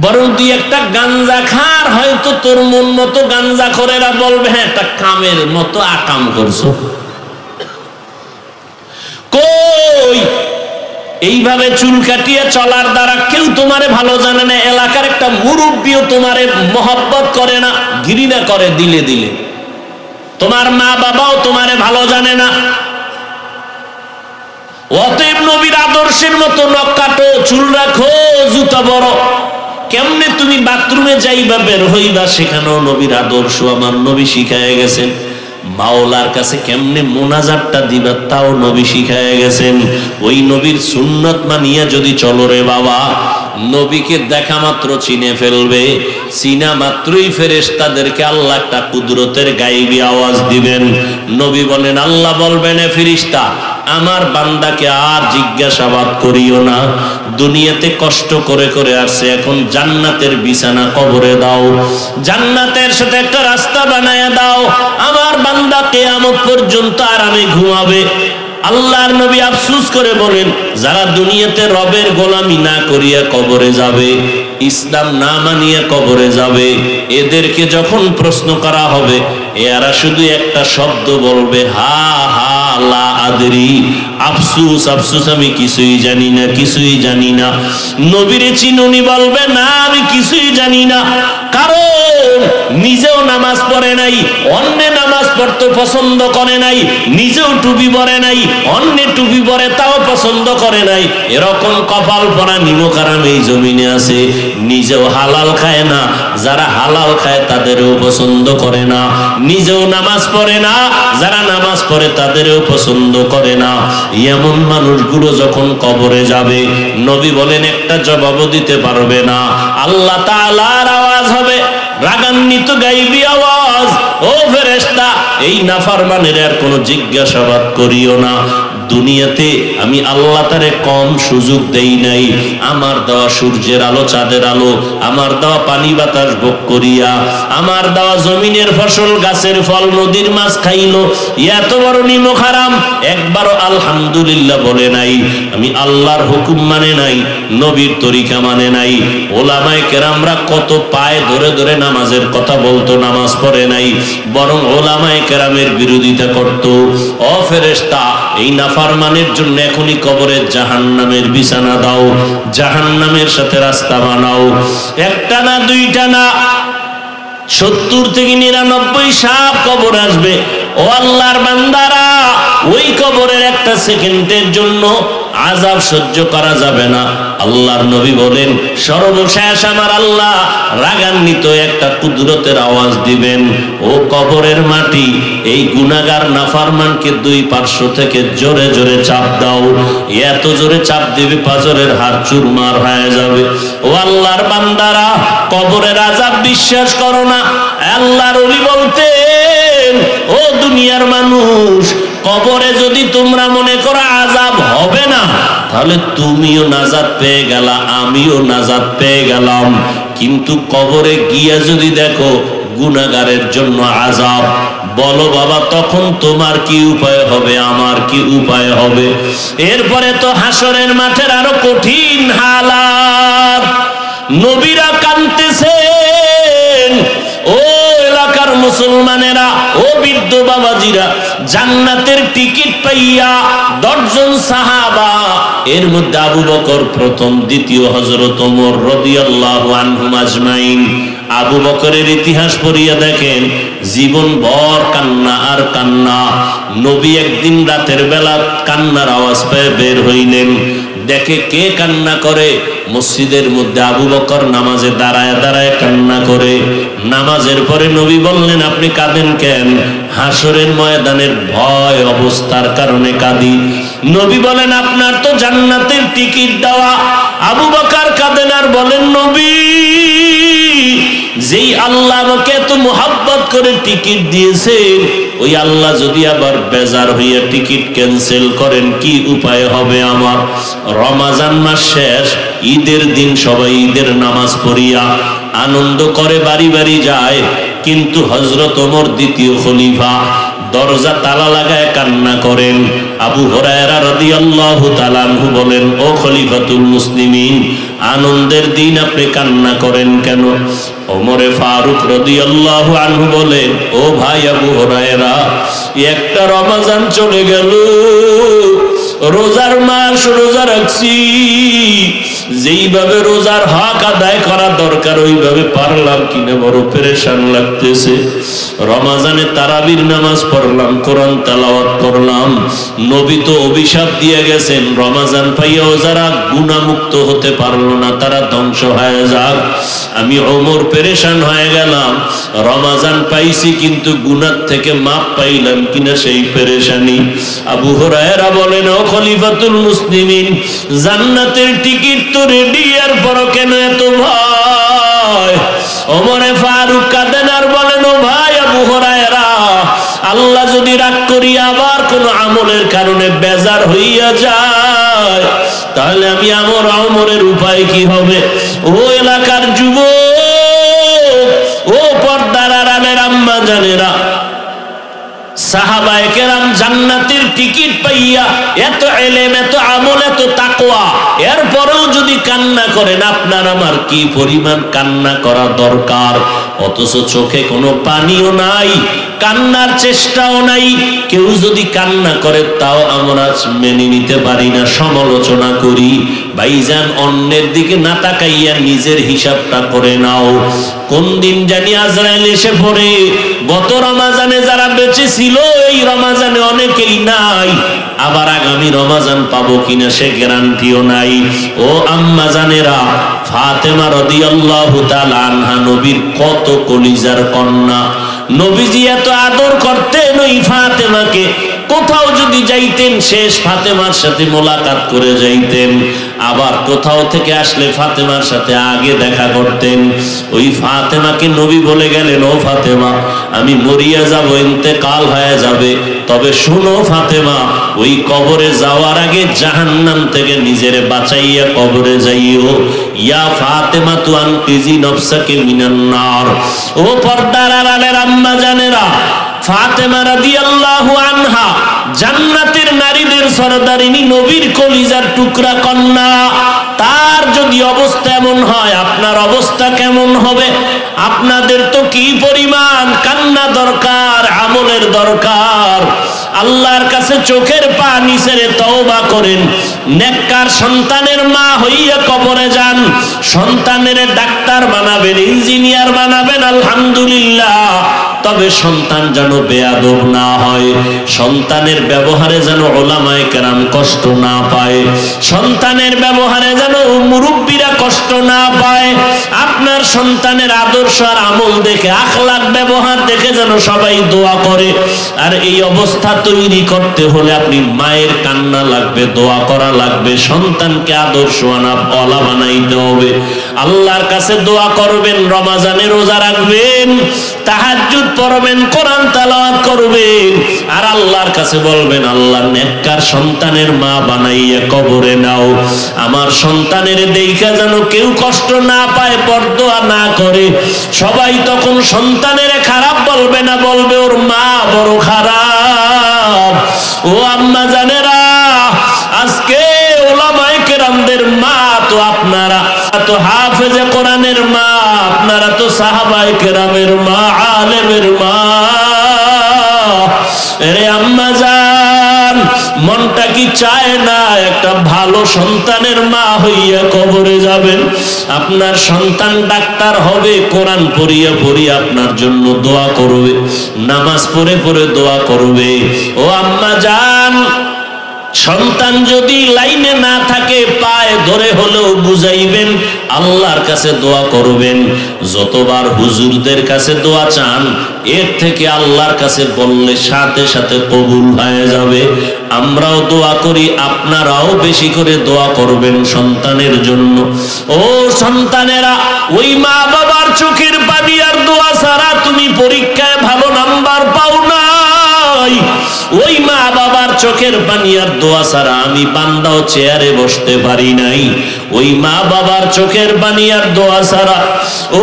বরং তুই একটা গাঞ্জা খার, হয়তো তোর মন মতো গাঞ্জা খোরেরা বলবে, হ্যাঁ, একটা কামের মতো আকাম করছো। কই এইভাবে চুল কাটিয়ে চলার দ্বারা কেউ তোমারে ভালো জানে না, এলাকার একটা মুরব্বিও তোমারে মহব্বত করে না, ঘৃণা করে দিলে দিলে। তোমার মা বাবাও তোমারে ভালো জানে না। অতএব নবীর আদর্শের মতো নখ কাটো, চুল রাখো, জুতা বড়। কেমনে তুমি বাথরুমে যাইবা, বের হইবা, সেখানেও নবীর আদর্শ আমার নবী শিখায় গেছেন। মাওলার কাছে কেমনে মোনাজাতটা দিবা, তাও নবী শিখায় গেছেন। ওই নবীর সুন্নত মানিয়া যদি চলো রে বাবা, নবীকে দেখা মাত্র চিনে ফেলবে। চিনা মাত্রই ফেরেশতাদেরকে আল্লাহ একটা কুদরতের গায়েবী আওয়াজ দিবেন। নবী বলেন, আল্লাহ বলবেন, এ ফেরেশতা, আমার বান্দাকে আর জিজ্ঞাসাবাদ করিও না। দুনিয়াতে কষ্ট করে করে আসছে, এখন জান্নাতের বিছানা কবরে দাও, জান্নাতের সাথে একটা রাস্তা বানায়া দাও, আমার বান্দা কিয়ামত পর্যন্ত আরামে ঘুমাবে। আল্লাহর নবী আফসোস করে বলেন, যারা দুনিয়াতে রবের গোলামি না করিয়া কবরে যাবে, ইসলাম না মানিয়া কবরে যাবে, এদেরকে যখন প্রশ্ন করা হবে, এরা শুধু একটা শব্দ বলবে, হা হা লা আদরি, আফসোস আফসোস, আমি কিছুই জানি না, কিছুই জানি না। নবীরে চিনুনি? বলবে না, আমি কিছুই জানি না। কারণ নিজেও নামাজ পড়ে নাই, অন্যে নামাজ পড়তে পছন্দ করে নাই, নিজেও টুপি পরে নাই, অন্যে টুপি পরে তাও পছন্দ করে নাই। এরকম কপাল পরা নিমকারাম এই জমিনে আছে। নিজেও হালাল খায় না, যারা হালাল খায় তাদেরও পছন্দ করে না। নিজেও নামাজ পড়ে না, যারা নামাজ পড়ে তাদেরও পছন্দ করে না। এমন মানুষগুলো যখন কবরে যাবে, নবী বলেন একটা জবাব দিতে পারবে না। আল্লাহ তাআলার আওয়াজ হবে, রাগান্বিত গাইবি আওয়াজ, ও ফেরেশতা, এই নাফরমানের আর কোনো জিজ্ঞাসাবাদ করিও না। দুনিয়াতে আমি আল্লাহ তারে কম সুযোগ দেই নাই। আমার দেওয়া সূর্যের আলো, চাঁদের আলো, আমার দেওয়া পানি বাতাস ভোগ করিয়া, আমার দেওয়া জমিনের ফসল, গাছের ফল, নদীর মাছ খাইলো, এত বড় নিমক হারাম, একবারও আলহামদুলিল্লাহ বলে নাই। আমি আল্লাহর হুকুম মানে নাই, নবীর তরিকা মানে নাই। ওলামায়ে কেরামরা কত পায়ে ধরে ধরে নামাজের কথা বলতো, নামাজ পড়ে নাই, বরং ওলামায়ে কেরামের বিরোধিতা করত। ও ফেরেশতা, এই নাফরমানের জন্য এখনই কবরের জাহান্নামের বিছানা দাও, জাহান্নামের সাথে রাস্তা বানাও। একটা না, দুইটা না, 70 থেকে 99 সাপ কবর আসবে। ও আল্লাহর বান্দারা, ওই কবরের একটা সেকেন্ডের জন্য আযাব সহ্য করা যাবে না। আল্লাহর নবী বলেন, সর্বশেষ আমার আল্লাহ রাগান্বিত একটা কুদরতের আওয়াজ দিবেন, ও কবরের মাটি, এই গুনাহগার নাফরমানকে দুই পার্শ্ব থেকে জোরে জোরে চাপ দাও। এত জোরে চাপ দিবে পাজরের হাড় চুরমার হয়ে যাবে। ও আল্লাহর বান্দারা, কবরের আযাব বিশ্বাস করো না। আল্লাহর ওলি বলতেন, ও দুনিয়ার মানুষ, কবরে যদি তোমরা মনে করো আযাব হবে না, তাহলে তুমিও নাজাত পেয়ে গেলা, আমিও নাজাত পেয়ে গেলাম। কিন্তু কবরে গিয়া যদি দেখো গুনাহগারের জন্য আযাব, বলো বাবা তখন তোমার কি উপায় হবে, আমার কি উপায় হবে? এরপরে তো হাসরের মাঠের আরো কঠিন হালাত। নবীরা কাঁদতেছেন, ও এলাকার মুসলমানেরা, ও বৃদ্ধ বাবাজিরা, জান্নাতের টিকিট পাইয়া 10 জন সাহাবা, এর মধ্যে আবু বকর প্রথম, দ্বিতীয় হযরত ওমর রাদিয়াল্লাহু আনহুম আজমাইন। আবু বকরের ইতিহাস পড়িয়া দেখেন, জীবন ভর কান্না আর কান্না। নবী একদিন রাতের বেলা কান্নার আওয়াজ পেয়ে বের হইলেন, দেখে কে কান্না করে। মসজিদের মধ্যে আবু বকর নামাজে দাঁড়ায় দাঁড়ায় কান্না করে। নামাজের পরে নবী বললেন, আপনি কাঁদেন কেন? হাসরের ময়দানের ভয় অবস্থার কারণে কাঁদি। নবী বলেন, আপনার তো জান্নাতের টিকিট দেওয়া। আবু বকর কাঁদেন আর বলেন, নবী, যেই আল্লাহ আমাকে এত মোহাব্বত করে টিকিট দিয়েছেন, ওই আল্লাহ যদি আবার বেজার হইয়া টিকিট ক্যান্সেল করেন, কি উপায় হবে আমার? রমজান মাস শেষ, ঈদের দিন সবাই ঈদের নামাজ পড়িয়া আনন্দ করে বাড়ি বাড়ি যায়, কিন্তু হযরত ওমর দ্বিতীয় খলিফা দরজা তালা লাগায় কান্না করেন। আবু হুরায়রা রাদিয়াল্লাহু তাআলা আনহু বলেন, ও খলিফাতুল মুসলিমিন, আনন্দের দিন আপনি কান্না করেন কেন? ওমরে ফারুক রাদিয়াল্লাহু আনহু বলেন, ও ভাই আবু হুরায়রা, একটা রমজান চলে গেল, রোজার মাস রোজা রাখছি, যেইভাবে রোজার হক আদায় করা দরকার ওইভাবে পারলাম কিনা বড় পেরেশান লাগতেছে। রমজানে তারাবির নামাজ পড়লাম, কোরআন তেলাওয়াত করলাম, নবী তো অভিশাপ দিয়ে গেছেন, রমজান পাইয়াও যারা গুনাহমুক্ত হতে পারলো না তারা ধ্বংস হয়ে যাক। আমি ওমর পেরেশান হয়ে গেলাম, রমজান পাইছি কিন্তু গুনাহ থেকে মাপ পাইলাম কিনা সেই পেরেশানি। আবু হুরায়রা বলেন, ও খলিফাতুল মুসলিমিন, জান্নাতের টিকিট তো রেডি, এর পর কেন এত ভয়? ওমরে ফারুক কাঁদেন আর বলেন, ও ভাই আবু হুরায়রা, আল্লাহ যদি রাগ করিয়া আবার কোন আমলের কারণে বেজার হইয়া যায়, তাহলে আমি আমার আমলের উপায় কি হবে? ও এলাকার যুবক, ও পর্দার আড়ালের আম্মা জানেরা, সাহাবায়ে কেরাম জান্নাতের টিকিট পাইয়া এত ইলম, এত আমল, এত তাকওয়া, এরপরেও যদি কান্না করেন, আপনার আমার কি পরিমাণ কান্না করা দরকার। অথচ চোখে কোনো পানিও নাই, কান্নার চেষ্টাও নাই। কেউ যদি কান্না করে তাও আমরা মেনে নিতে পারি না, সমালোচনা করি। ভাইজান, অন্যের দিকে না তাকাইয়া নিজের হিসাবটা করে নাও। কোন দিন জানি আজরাইল এসে পড়ে। গত রমজানে যারা বেঁচে ছিল, এই রমজানে অনেকেই নাই, আবার আগামী রমজান পাবো কিনা সে গ্যারান্টিও নাই। ও আম্মা জানেরা, ফাতেমা রাদিয়াল্লাহু তাআলা আনহা নবীর কত কলিজার কন্যা। নবীজি এত আদর করতেন ওই ফাতেমাকে। কোথাও যদি যাইতেন, শেষ ফাতেমার সাথে মোলাকাত করে যাইতেন। আবার কোথাও থেকে আসলে ফাতেমার সাথে আগে দেখা করতেন। ওই ফাতেমাকে নবী বলে গেলেন, ও ফাতেমা, আমি মরিয়া যাব, ইন্তেকাল হয়ে যাবে, তবে শুনো ফাতেমা, ওই কবরে যাওয়ার আগে জাহান্নাম থেকে নিজেরে বাঁচাইয়া কবরে যাইও। ইয়া ফাতেমা তু আনকিজি নফসাকে মিনান নার। ও পর্দার আড়ালের আম্মা জানেরা, ফাতেমা রাদিয়াল্লাহু আনহা জান্নাতের নারীদের সরদারিনী, নবীর কলিজার টুকরা কন্যা। তার যদি অবস্থা এমন হয়, আপনার অবস্থা কেমন হবে? আপনাদের তো কি পরিমাণ কান্না দরকার, আমলের দরকার। আল্লাহর কাছে চোখের পানি ছেড়ে তওবা করেন। নেককার সন্তানের মা হইয়া কবরে যান, সন্তানের ডাক্তার বানাবেন, ইঞ্জিনিয়ার বানাবেন, আলহামদুলিল্লাহ। তবে সন্তান যেন বেয়াদব না হয়, সন্তানের ব্যবহারে যেন উলামায়ে কেরাম কষ্ট না পায়, সন্তানের ব্যবহারে যেন মুরব্বীরা কষ্ট না পায়। আপনার সন্তানের আদর্শ আর আমল দেখে, আখলাক ব্যবহার দেখে যেন সবাই দোয়া করে। আর এই অবস্থা তৈরি করতে হলে আপনি মায়ের কান্না লাগবে, দোয়া করা লাগবে, সন্তানকে আদর্শ ওয়ালা বানাইতে হবে। আল্লাহর কাছে দোয়া করবেন, রমজানে রোজা রাখবেন, তাহাজ্জুদ পড়বেন, কোরআন তেলাওয়াত করবেন, আর আল্লাহর কাছে বলবেন, আল্লাহ নেককার সন্তানের মা বানাইয়া কবরে নাও, আমার সন্তানের দেখা যেন কেউ কষ্ট না পায়, বরদোয়া না করে। সবাই তখন সন্তানের খারাপ বলবে না, বলবে ওর মা বড় খারাপ। ও আম্মা জানেরা, আজকে ওলামায়ে কেরামদের মা তো আপনারা, তো হাফেজে কোরআনের মা আপনারা, তো সাহাবায়ে কেরামের মা, আলেমের মা। আরে আম্মা জান, মনটা কি চায় না একটা ভালো সন্তানের মা হইয়া কবরে যাবেন? আপনার সন্তান ডাক্তার হবে, কোরআন পড়িয়া পড়িয়া আপনার জন্য দোয়া করবে, নামাজ পড়ে পড়ে দোয়া করবে। ও আম্মা জান, সন্তান যদি লাইনে না থাকে, পায়ে ধরে হলেও বুঝাইবেন, আল্লাহর কাছে দোয়া করবেন। যতবার হুজুরদের কাছে দোয়া চান, এর থেকে আল্লাহর কাছে বললে সাথে সাথে কবুল হয়ে যাবে। আমরাও দোয়া করি, আপনারাও বেশি করে দোয়া করবেন সন্তানের জন্য। ও সন্তানেরা, ওই মা বাবার চোখের পানি আর দোয়া ছাড়া তুমি পরীক্ষায় ভালো নাম্বার পাও নাই। ওই মা বাবার চোখের পানি আর দোয়া ছাড়া আমি বান্দাও চেয়ারে বসতে পারি নাই। ওই মা বাবার চোখের পানি আর দোয়া ছাড়া, ও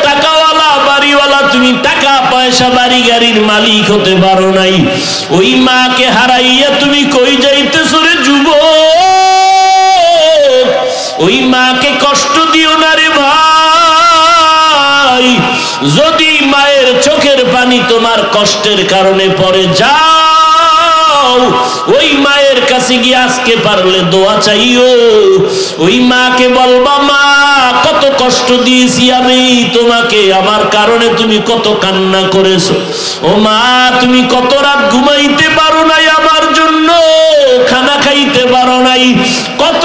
টাকাওয়ালা বাড়িওয়ালা, তুমি টাকা পয়সা বাড়ি গাড়ির মালিক হতে পারো নাই। ওই মাকে হারাইয়া তুমি কই যাইতেছো রে যুবক? ওই মাকে কষ্ট দিও না রে ভাই। যদি মায়ের চোখের পানি তোমার কষ্টের কারণে পড়ে, যাও ওই মায়ের কাছে গিয়ে আজকে পারলে দোয়া চাইও। ওই মাকে বলবা, মা কত কষ্ট দিয়েছি আমি তোমাকে, আমার কারণে তুমি কত কান্না করেছো। ও মা, তুমি কত রাত ঘুমাইতে পারো নাই আমার জন্য, খানা খাইতে পারো নাই, কত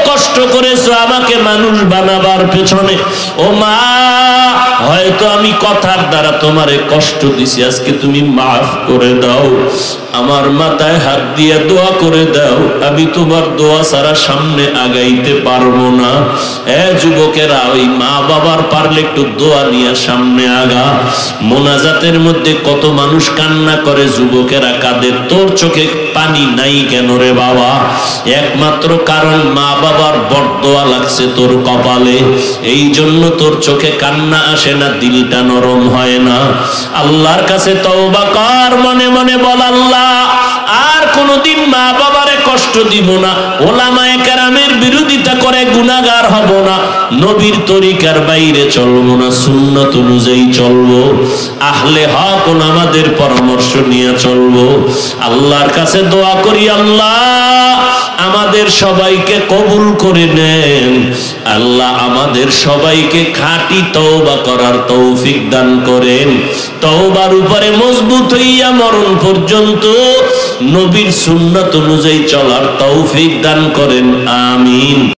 কষ্ট করেছো আমাকে মানুষ বানাবার পেছনে। ও মা, হয়তো আমি কথার দ্বারা তোমারে কষ্ট দিছি, আজকে তুমি মাফ করে দাও। আমার মাথায় হাত দিয়ে দোয়া করে দাও, আমি তোমার দোয়া ছাড়া সামনে আগাইতে পারবো না। যুবকেরা, ওই মা বাবার পারলে একটু দোয়া নিয়ে সামনে আগা। মোনাজাতের মধ্যে কত মানুষ কান্না করে, যুবকেরা কাঁদে, তোর চোখে পানি নাই কেন রে বাবা? একমাত্র কারণ মা বাবার বরদোয়া লাগছে তোর কপালে, এই জন্য তোর চোখে কান্না আসে না, দিলটা নরম হয় না। আল্লাহর কাছে তওবা কর, মনে মনে বল, আল্লাহ আর কোনদিন মা বাবারে কষ্ট দিব না, ওলামায়ে কেরামের বিরোধিতা করে গুনাহগার হব না, নবীর তরিকার বাইরে চলবো না, সুন্নাত অনুযায়ী চলবো, আহলে হক আমাদের পরামর্শ নিয়ে চলবো। আল্লাহর কাছে দোয়া করি, আল্লাহ আমাদের সবাইকে কবুল করে নেন। আল্লাহ আমাদের সবাইকে খাঁটি তওবা করার তৌফিক দান করেন। তওবার উপরে মজবুত হইয়া মরণ পর্যন্ত নবীর সুন্নাত অনুযায়ী চলার তৌফিক দান করেন। আমিন।